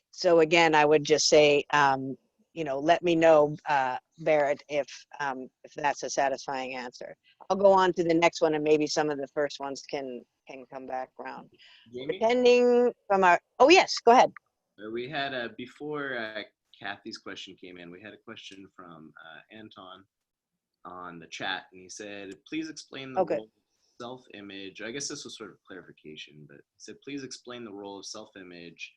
So again, I would just say, you know, let me know, Barrett, if that's a satisfying answer. I'll go on to the next one, and maybe some of the first ones can come back around. Jaimie? Depending from our, oh yes, go ahead. We had before Kathy's question came in, we had a question from Anton on the chat, and he said, please explain the Okay. role of self-image. I guess this was sort of clarification, but he said, please explain the role of self-image,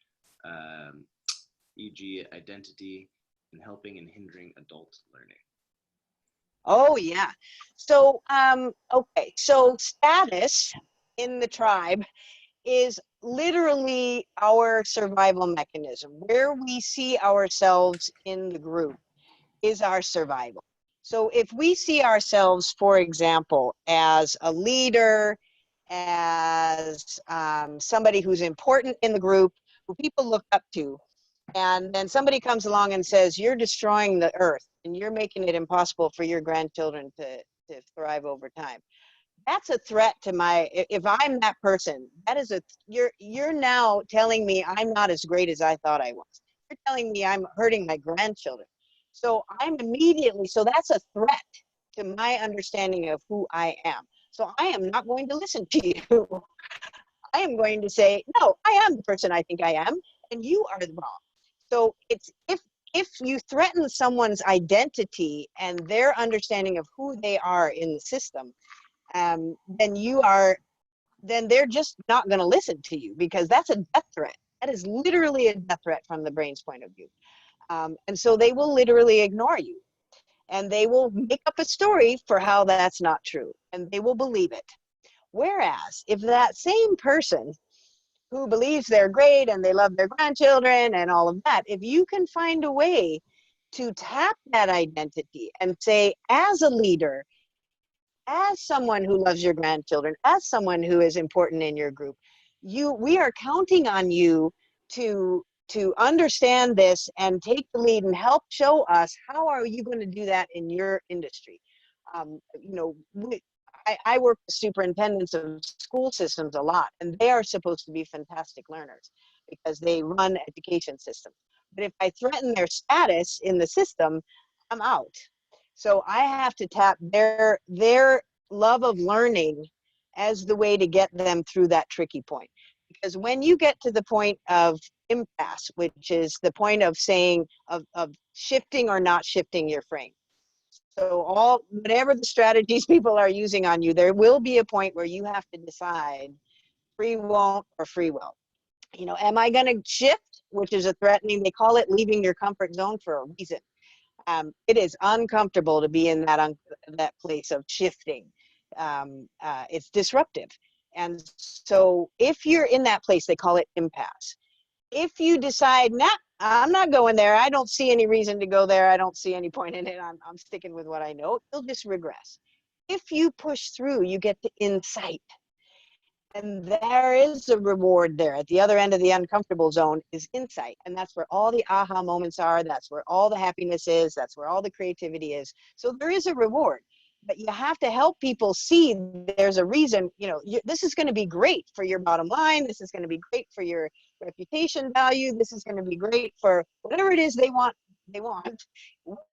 e.g. identity, in helping and hindering adult learning. Oh yeah. So okay. So status in the tribe is literally our survival mechanism. Where we see ourselves in the group is our survival. So if we see ourselves, for example, as a leader, as somebody who's important in the group, who people look up to, and then somebody comes along and says, you're destroying the earth and you're making it impossible for your grandchildren to thrive over time. That's a threat to my, if I'm that person, that is you're now telling me I'm not as great as I thought I was. You're telling me I'm hurting my grandchildren. So I'm immediately, so that's a threat to my understanding of who I am. So I am not going to listen to you. I am going to say, no, I am the person I think I am, and you are wrong. So it's if you threaten someone's identity and their understanding of who they are in the system, then they're just not going to listen to you, because that's a death threat. That is literally a death threat from the brain's point of view. And so they will literally ignore you, and they will make up a story for how that's not true, and they will believe it. Whereas if that same person who believes they're great and they love their grandchildren and all of that, if you can find a way to tap that identity and say, as a leader, as someone who loves your grandchildren, as someone who is important in your group, we are counting on you to understand this and take the lead and help show us how are you going to do that in your industry. You know, I work with superintendents of school systems a lot, and they are supposed to be fantastic learners because they run education systems. But if I threaten their status in the system, I'm out. So I have to tap their love of learning as the way to get them through that tricky point. Because when you get to the point of impasse, which is the point of saying, of shifting or not shifting your frame. So whatever the strategies people are using on you, there will be a point where you have to decide free won't or free will. You know, am I going to shift, which is a threatening, they call it leaving your comfort zone for a reason. It is uncomfortable to be in that place of shifting. It's disruptive. And so if you're in that place, they call it impasse. If you decide, nah, I'm not going there, I don't see any reason to go there, I don't see any point in it, I'm sticking with what I know, you'll just regress. If you push through, you get to insight. And there is a reward there. At the other end of the uncomfortable zone is insight. And that's where all the aha moments are. That's where all the happiness is. That's where all the creativity is. So there is a reward. But you have to help people see there's a reason, you know, this is going to be great for your bottom line. This is going to be great for your reputation value. This is going to be great for whatever it is they want.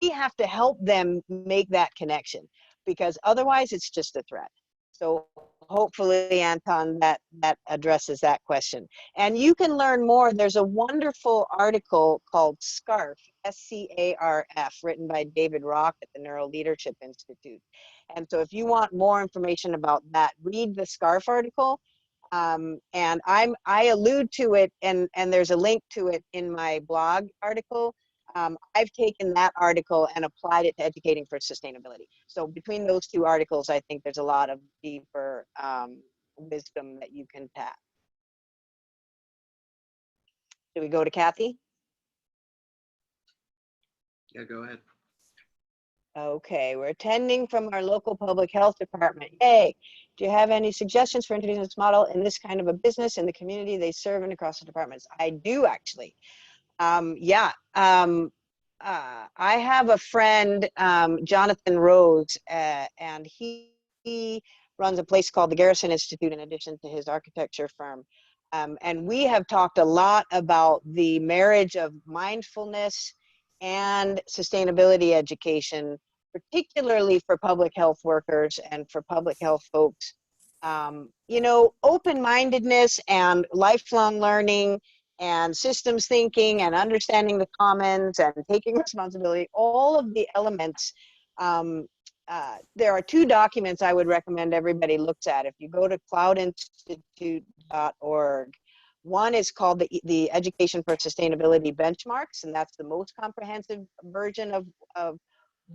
We have to help them make that connection, because otherwise it's just a threat. So hopefully, Anton, that addresses that question. And you can learn more. There's a wonderful article called SCARF, SCARF, written by David Rock at the Neuro Leadership Institute. And so if you want more information about that, read the SCARF article. And I allude to it, and there's a link to it in my blog article. I've taken that article and applied it to educating for sustainability. So between those two articles, I think there's a lot of deeper wisdom that you can tap. Do we go to Kathy? Yeah, go ahead. Okay, we're attending from our local public health department. Yay! Do you have any suggestions for introducing this model in this kind of a business in the community they serve and across the departments? I do, actually. I have a friend, Jonathan Rose, and he runs a place called the Garrison Institute in addition to his architecture firm. And we have talked a lot about the marriage of mindfulness and sustainability education, particularly for public health workers and for public health folks. You know, open-mindedness and lifelong learning and systems thinking and understanding the commons and taking responsibility, all of the elements there are two documents I would recommend everybody looks at. If you go to cloudinstitute.org, one is called the Education for Sustainability Benchmarks, and that's the most comprehensive version of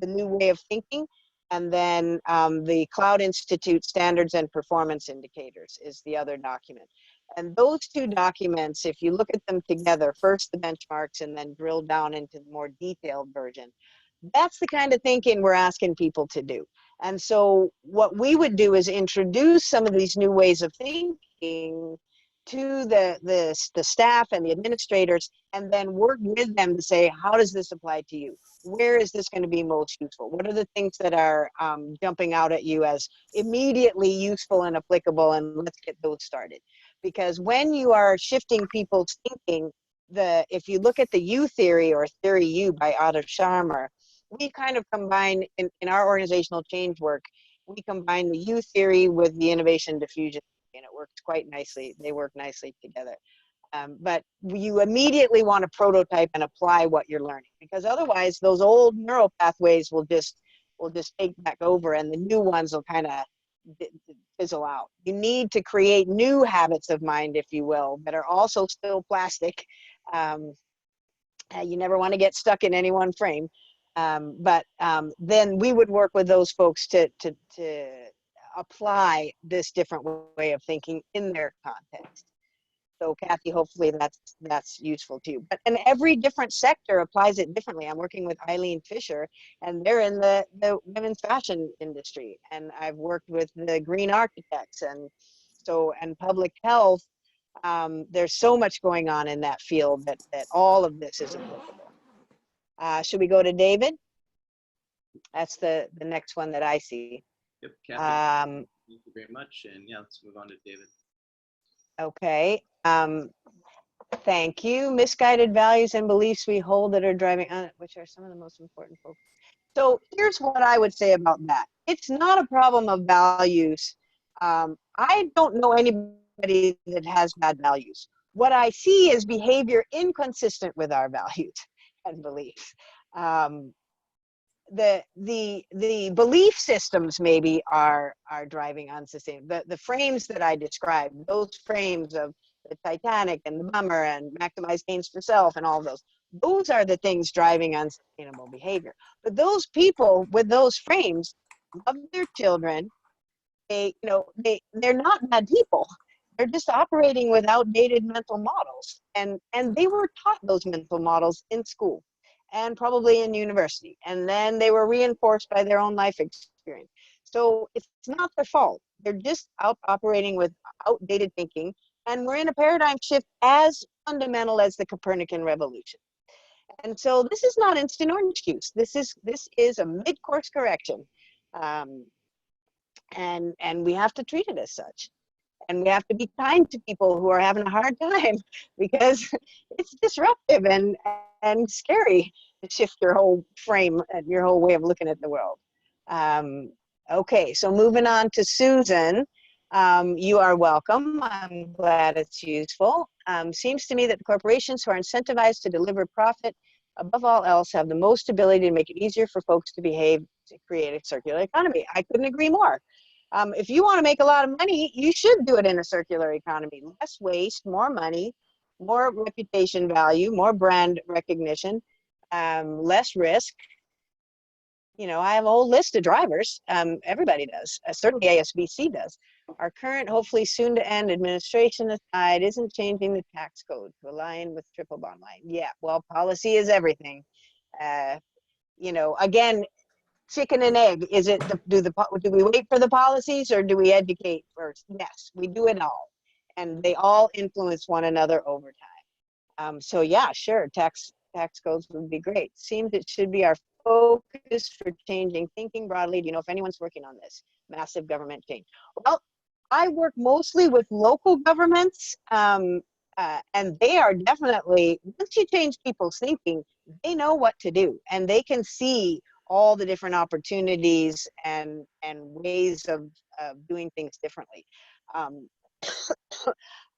the new way of thinking. And then the Cloud Institute Standards and Performance Indicators is the other document. And those two documents, if you look at them together, first the benchmarks and then drill down into the more detailed version, that's the kind of thinking we're asking people to do. And so what we would do is introduce some of these new ways of thinking to the staff and the administrators, and then work with them to say, how does this apply to you? Where is this going to be most useful? What are the things that are jumping out at you as immediately useful and applicable, and let's get those started. Because when you are shifting people's thinking, if you look at the U theory, or Theory U by Otto Scharmer, we kind of combine, in our organizational change work, we combine the U theory with the innovation diffusion, and it works quite nicely. They work nicely together. But you immediately want to prototype and apply what you're learning, because otherwise those old neural pathways will just take back over, and the new ones will kind of fizzle out. You need to create new habits of mind, if you will, that are also still plastic. You never want to get stuck in any one frame. But then we would work with those folks to apply this different way of thinking in their context. So Kathy, hopefully that's useful to you. But and every different sector applies it differently. I'm working with Eileen Fisher, and they're in the women's fashion industry. And I've worked with the green architects, and public health. There's so much going on in that field that all of this is applicable. Should we go to David? That's the next one that I see. Yep, Kathy, thank you very much. And yeah, let's move on to David. Okay. Thank you. Misguided values and beliefs we hold that are driving on it, which are some of the most important folks. So here's what I would say about that. It's not a problem of values. I don't know anybody that has bad values. What I see is behavior inconsistent with our values and beliefs. The belief systems maybe are driving unsustainable. The frames that I described, those frames of the Titanic and the bummer and maximize gains for self and all of those are the things driving unsustainable behavior. But those people with those frames love their children. They're not bad people. They're just operating with outdated mental models, and they were taught those mental models in school and probably in university, and then they were reinforced by their own life experience. So it's not their fault. They're just out operating with outdated thinking, and we're in a paradigm shift as fundamental as the Copernican revolution. And so this is not instant orange juice. This is a mid-course correction, and we have to treat it as such. And we have to be kind to people who are having a hard time, because it's disruptive and scary to shift your whole frame and your whole way of looking at the world. Okay, so moving on to Susan. You are welcome. I'm glad it's useful. Seems to me that the corporations who are incentivized to deliver profit above all else have the most ability to make it easier for folks to behave, to create a circular economy. I couldn't agree more. If you want to make a lot of money, you should do it in a circular economy. Less waste, more money, more reputation value, more brand recognition, less risk. I have a whole list of drivers. Everybody does. Certainly ASBC does. Our current, hopefully soon to end administration aside, isn't changing the tax code to align with triple bottom line. Yeah, well, policy is everything. Again, chicken and egg. Is it do we wait for the policies, or do we educate first? Yes, we do it all, and they all influence one another over time. So yeah, sure, tax codes would be great. Seems it should be our focus for changing thinking broadly. Do you know if anyone's working on this massive government change? Well, I work mostly with local governments, and they are definitely, once you change people's thinking, they know what to do, and they can see all the different opportunities and ways of doing things differently.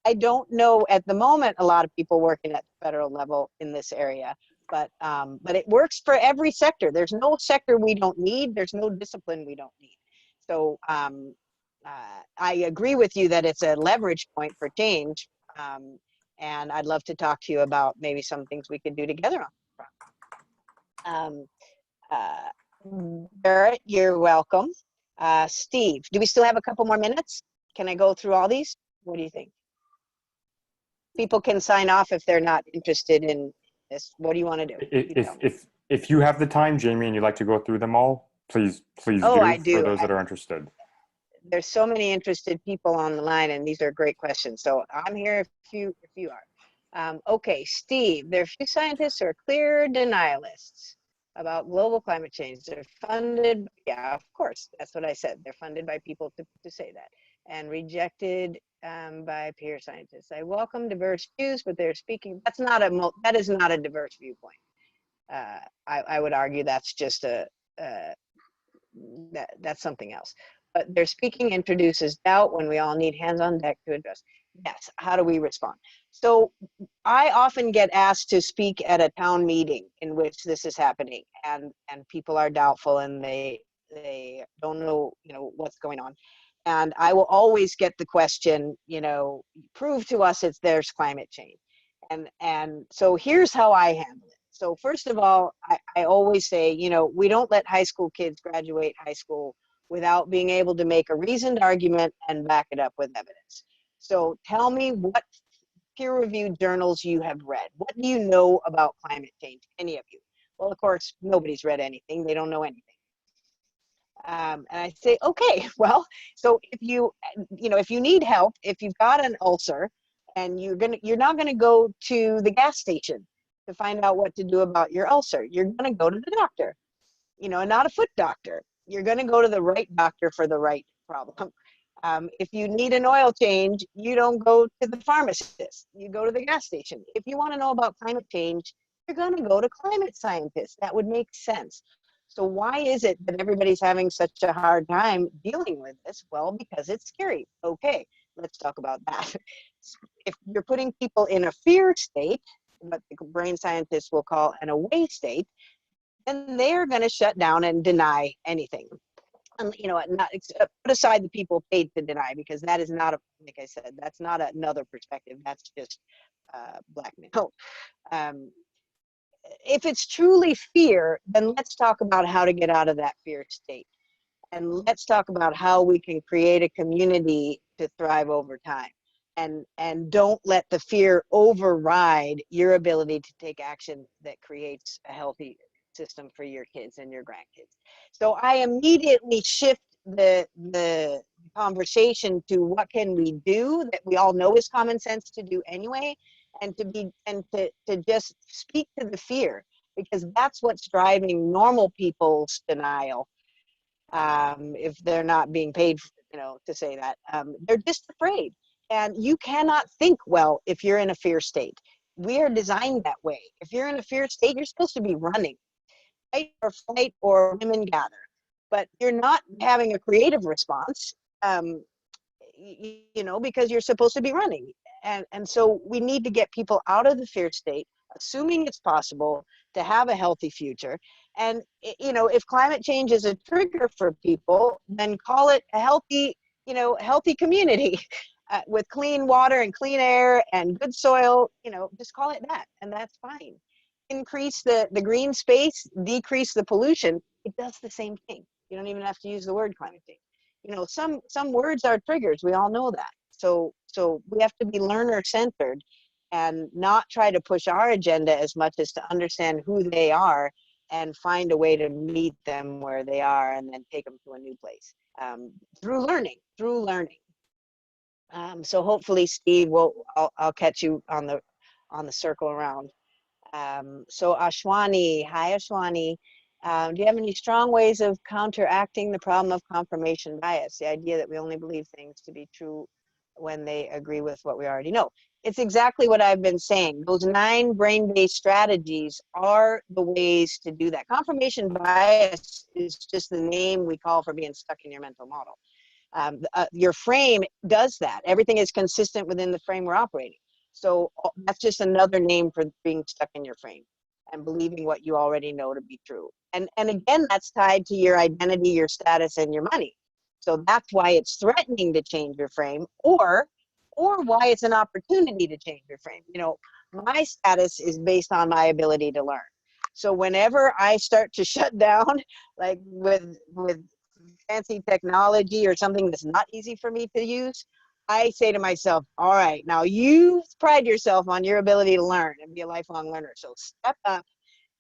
I don't know at the moment a lot of people working at the federal level in this area, But it works for every sector. There's no sector we don't need. There's no discipline we don't need. So I agree with you that it's a leverage point for change. And I'd love to talk to you about maybe some things we could do together on that front. Barrett, you're welcome. Steve, do we still have a couple more minutes? Can I go through all these? What do you think? People can sign off if they're not interested in this. What do you want to do? If you have the time, Jaimie, and you'd like to go through them all, please Oh, do. I do. For those that are interested. There's so many interested people on the line, and these are great questions. So I'm here if you are. Okay, Steve, there are a few scientists who are clear denialists about global climate change. They're funded, yeah, of course, that's what I said. They're funded by people to say that, and rejected by peer scientists. I welcome diverse views, but they're speaking, that is not a diverse viewpoint. I would argue that's just that's something else. But their speaking introduces doubt when we all need hands on deck to address. Yes, how do we respond? So I often get asked to speak at a town meeting in which this is happening, and people are doubtful and they don't know, what's going on. And I will always get the question, prove to us there's climate change. And so here's how I handle it. So first of all, I always say, we don't let high school kids graduate high school without being able to make a reasoned argument and back it up with evidence. So tell me what peer-reviewed journals you have read. What do you know about climate change, any of you? Well, of course, nobody's read anything. They don't know anything. And I say, okay, well, so if you need help, if you've got an ulcer and you're not gonna go to the gas station to find out what to do about your ulcer. You're gonna go to the doctor, and not a foot doctor. You're going to go to the right doctor for the right problem. If you need an oil change, you don't go to the pharmacist. You go to the gas station. If you want to know about climate change, you're going to go to climate scientists. That would make sense. So why is it that everybody's having such a hard time dealing with this? Well, because it's scary. Okay, let's talk about that. If you're putting people in a fear state, what the brain scientists will call an away state, and they're going to shut down and deny anything. Not put aside the people paid to deny, because that is not like I said, that's not another perspective. That's just blackmail. If it's truly fear, then let's talk about how to get out of that fear state, and let's talk about how we can create a community to thrive over time. And don't let the fear override your ability to take action that creates a healthy system for your kids and your grandkids. So I immediately shift the conversation to what can we do that we all know is common sense to do anyway, and to just speak to the fear, because that's what's driving normal people's denial. If they're not being paid, to say that, they're just afraid. And you cannot think well if you're in a fear state. We are designed that way. If you're in a fear state, you're supposed to be running. Fight or flight or women gather, but you're not having a creative response, because you're supposed to be running. And so we need to get people out of the fear state, assuming it's possible to have a healthy future. And if climate change is a trigger for people, then call it a healthy community with clean water and clean air and good soil. Just call it that, and that's fine. Increase the green space, decrease the pollution, it does the same thing. You don't even have to use the word climate change. Some words are triggers. We all know that. So we have to be learner-centered and not try to push our agenda as much as to understand who they are and find a way to meet them where they are and then take them to a new place through learning. So hopefully, Steve, I'll catch you on the circle around. So Ashwani, hi Ashwani. Do you have any strong ways of counteracting the problem of confirmation bias? The idea that we only believe things to be true when they agree with what we already know. It's exactly what I've been saying. Those 9 brain-based strategies are the ways to do that. Confirmation bias is just the name we call for being stuck in your mental model. Your frame does that. Everything is consistent within the frame we're operating. So that's just another name for being stuck in your frame. and believing what you already know to be true. And again, that's tied to your identity, your status, and your money. So that's why it's threatening to change your frame, or why it's an opportunity to change your frame. You know, my status is based on my ability to learn. So whenever I start to shut down, like with fancy technology or something that's not easy for me to use, I say to myself, all right, now you pride yourself on your ability to learn and be a lifelong learner. So step up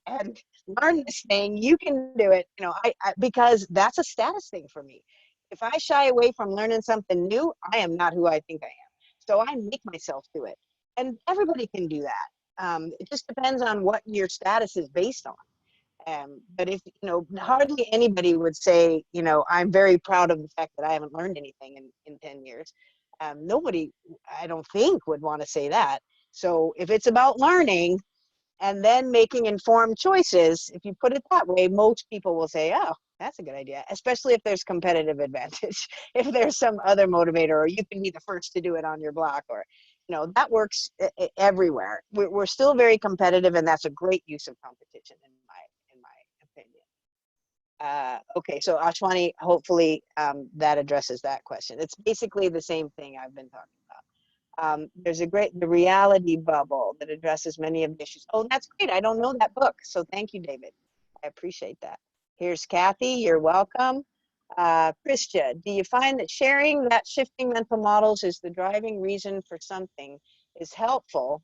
and learn this thing. You can do it. You know, because that's a status thing for me. If I shy away from learning something new, I am not who I think I am. So I make myself do it. And everybody can do that. It just depends on what your status is based on. But if, you know, hardly anybody would say, you know, I'm very proud of the fact that I haven't learned anything in 10 years. Nobody, I don't think, would want to say that. So if it's about learning and then making informed choices, if you put it that way, most people will say, oh, that's a good idea, especially if there's competitive advantage. If there's some other motivator, or you can be the first to do it on your block, or, you know, that works everywhere. We're still very competitive, and that's a great use of competition in my opinion. Okay, so Ashwani, hopefully that addresses that question. It's basically the same thing I've been talking about. There's the reality bubble that addresses many of the issues. Oh, that's great. I don't know that book. So thank you, David. I appreciate that. Here's Kathy. You're welcome. Christia, do you find that sharing that shifting mental models is the driving reason for something is helpful?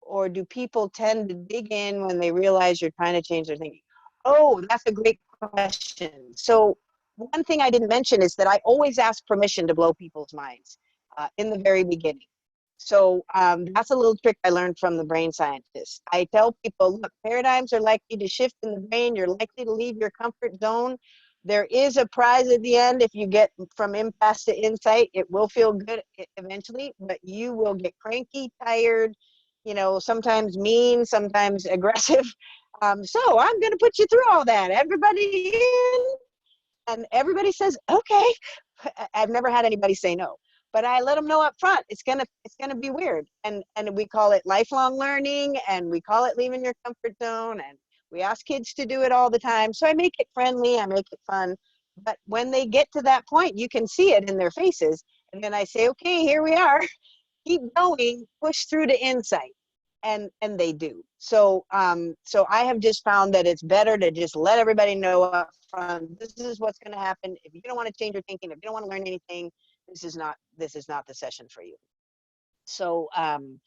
Or do people tend to dig in when they realize you're trying to change their thinking? Oh, that's a great question. So one thing I didn't mention is that I always ask permission to blow people's minds in the very beginning. So that's a little trick I learned from the brain scientists. I tell people, look, paradigms are likely to shift in the brain. You're likely to leave your comfort zone. There is a prize at the end. If you get from impasse to insight, it will feel good eventually, but you will get cranky, tired, you know, sometimes mean, sometimes aggressive. So I'm going to put you through all that. Everybody in, and everybody says, okay. I've never had anybody say no, but I let them know up front, it's gonna be weird. And we call it lifelong learning, and we call it leaving your comfort zone, and we ask kids to do it all the time. So I make it friendly, I make it fun. But when they get to that point, you can see it in their faces. And then I say, okay, here we are. Keep going, push through to insight. And they do. So so I have just found that it's better to just let everybody know up front, this is what's going to happen. If you don't want to change your thinking, if you don't want to learn anything, this is not the session for you. So and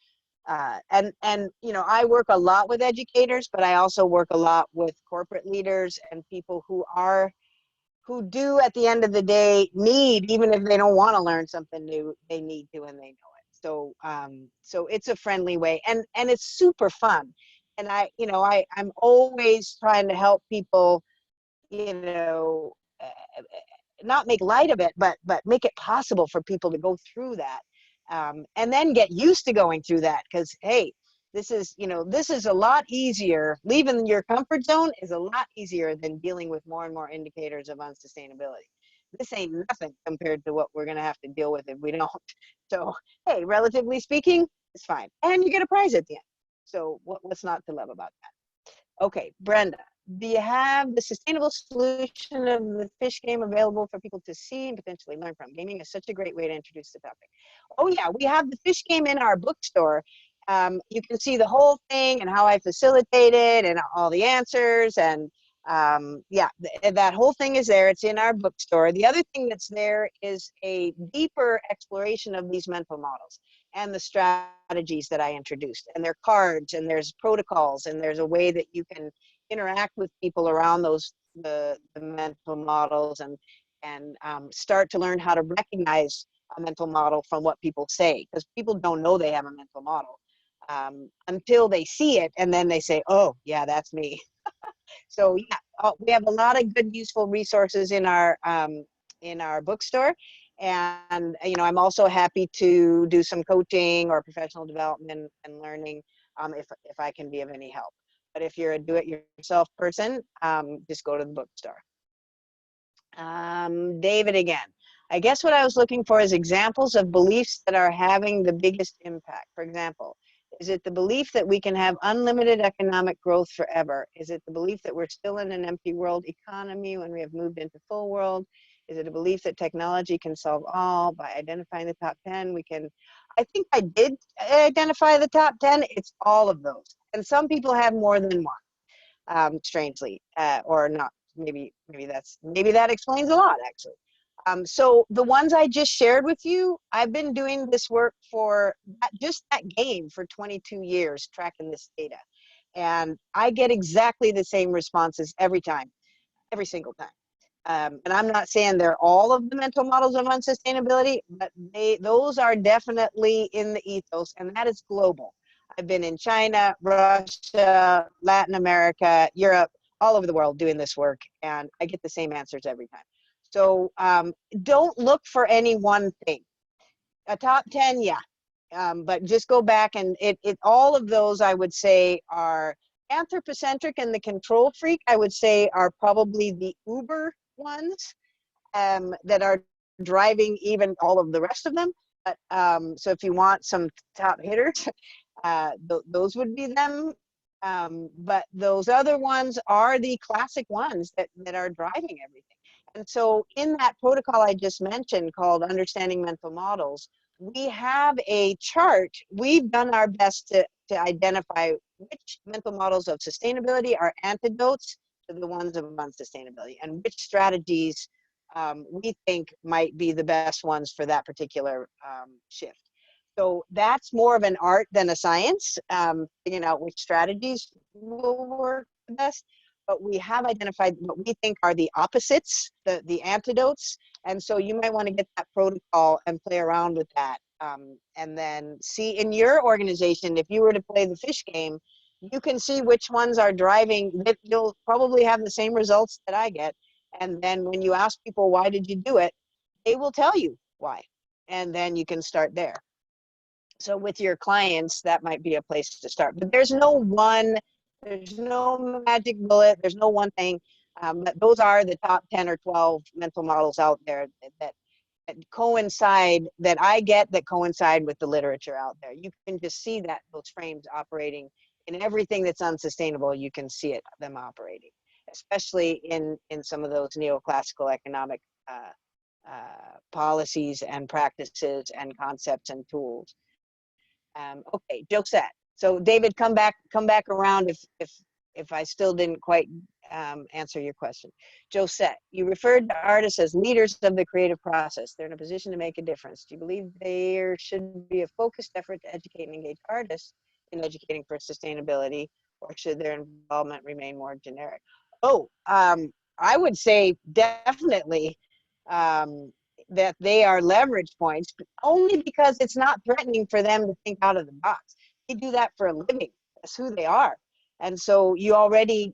you know, I work a lot with educators, but I also work a lot with corporate leaders and people who do at the end of the day need, even if they don't want to learn something new, they need to, and they know it. So so it's a friendly way, and it's super fun. And I'm always trying to help people, you know, not make light of it, but make it possible for people to go through that, and then get used to going through that. Because hey, this is a lot easier. Leaving your comfort zone is a lot easier than dealing with more and more indicators of unsustainability. This ain't nothing compared to what we're going to have to deal with if we don't. So hey, relatively speaking, it's fine, and you get a prize at the end. So what's not to love about that? Okay, Brenda, do you have the sustainable solution of the fish game available for people to see and potentially learn from? Gaming is such a great way to introduce the topic. Oh yeah, we have the fish game in our bookstore. You can see the whole thing and how I facilitate it and all the answers, and yeah, that whole thing is there. It's in our bookstore. The other thing that's there is a deeper exploration of these mental models and the strategies that I introduced. And there are cards, and there's protocols, and there's a way that you can interact with people around the mental models, and start to learn how to recognize a mental model from what people say, because people don't know they have a mental model until they see it, and then they say, oh yeah, that's me. So yeah, we have a lot of good, useful resources in our bookstore. And I'm also happy to do some coaching or professional development and learning if I can be of any help. But if you're a do-it-yourself person, just go to the bookstore. David again. I guess what I was looking for is examples of beliefs that are having the biggest impact. For example, Is it the belief that we can have unlimited economic growth forever? Is it the belief that we're still in an empty world economy when we have moved into full world? Is it a belief that technology can solve all? By identifying the top 10, we can, I think I did identify the top 10. It's all of those. And some people have more than one, strangely, or not. Maybe that explains a lot, actually. So the ones I just shared with you, I've been doing this work for just that game for 22 years, tracking this data. And I get exactly the same responses every time, every single time. And I'm not saying they're all of the mental models of unsustainability, but those are definitely in the ethos, and that is global. I've been in China, Russia, Latin America, Europe, all over the world doing this work, and I get the same answers every time. So don't look for any one thing. A top 10, yeah. But just go back and all of those I would say are anthropocentric, and the control freak I would say are probably the uber ones that are driving even all of the rest of them. But so if you want some top hitters, those would be them. But those other ones are the classic ones that are driving everything. And so in that protocol I just mentioned called Understanding Mental Models, we have a chart. We've done our best to identify which mental models of sustainability are antidotes to the ones of unsustainability, and which strategies we think might be the best ones for that particular shift. So that's more of an art than a science, figuring out which strategies will work the best. But we have identified what we think are the opposites, the antidotes. And so you might want to get that protocol and play around with that. And then see in your organization, if you were to play the fish game, you can see which ones are driving. You'll probably have the same results that I get. And then when you ask people, why did you do it? They will tell you why. And then you can start there. So with your clients, that might be a place to start. But there's no magic bullet. There's no one thing. But those are the top 10 or 12 mental models out there that coincide, that I get, that coincide with the literature out there. You can just see that those frames operating in everything that's unsustainable. You can see them operating, especially in some of those neoclassical economic policies and practices and concepts and tools. Okay, Josette. So David, come back around if I still didn't quite answer your question. Josette, you referred to artists as leaders of the creative process. They're in a position to make a difference. Do you believe there should be a focused effort to educate and engage artists in educating for sustainability, or should their involvement remain more generic? Oh, I would say definitely that they are leverage points, but only because it's not threatening for them to think out of the box. They do that for a living. That's who they are. And so you already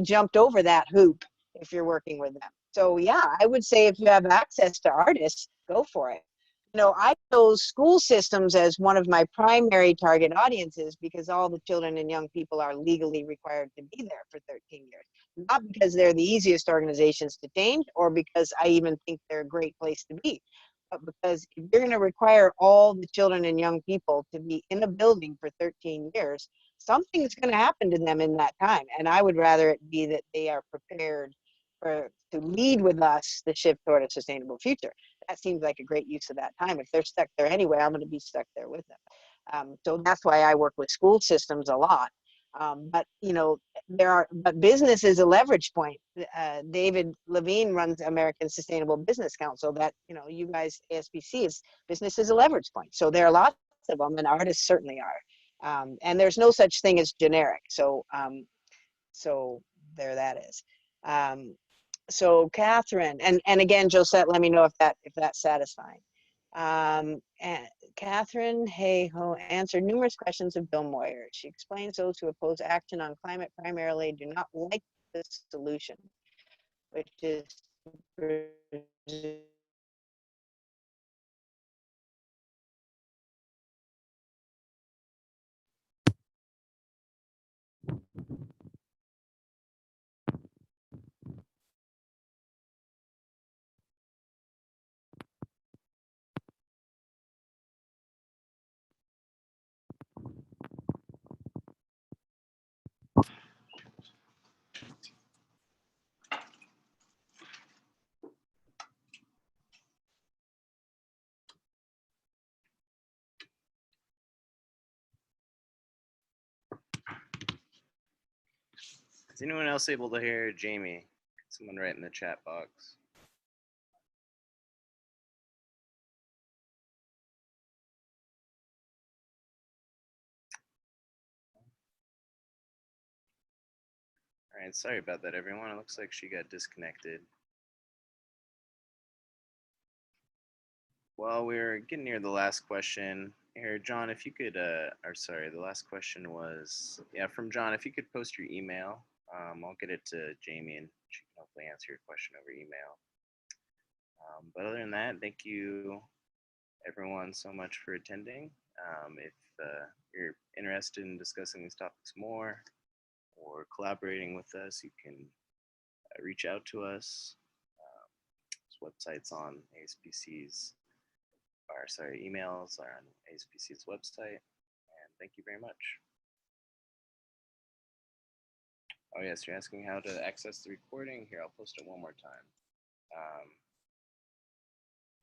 jumped over that hoop if you're working with them. So yeah, I would say if you have access to artists, go for it. You know, I chose school systems as one of my primary target audiences because all the children and young people are legally required to be there for 13 years. Not because they're the easiest organizations to change or because I even think they're a great place to be, but because if you're going to require all the children and young people to be in a building for 13 years, something is going to happen to them in that time. And I would rather it be that they are prepared to lead with us the shift toward a sustainable future. That seems like a great use of that time. If they're stuck there anyway, I'm going to be stuck there with them. So that's why I work with school systems a lot. But you know, but business is a leverage point. David Levine runs American Sustainable Business Council. That, you know, you guys, ASBC, business is a leverage point. So there are lots of them, and artists certainly are. And there's no such thing as generic. So so there that is. So Catherine, and again, Josette, let me know if that's satisfying. And Catherine Hayho answered numerous questions of Bill Moyer. She explains those who oppose action on climate primarily do not like the solution, which is Is anyone else able to hear Jaimie? Someone write in the chat box. All right, sorry about that, everyone. It looks like she got disconnected. Well, we're getting near the last question here. John, if you could, or sorry, the last question was, yeah, from John, if you could post your email, I'll get it to Jaimie and she can hopefully answer your question over email. But other than that, thank you everyone so much for attending. If you're interested in discussing these topics more or collaborating with us, you can reach out to us. This website's on ASPC's, or sorry, emails are on ASPC's website. And thank you very much. Oh yes, you're asking how to access the recording. Here, I'll post it one more time.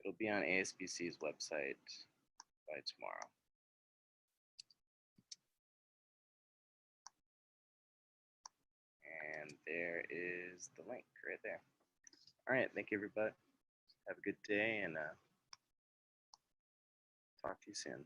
It'll be on ASPC's website by tomorrow. And there is the link right there. All right, thank you everybody. Have a good day and talk to you soon.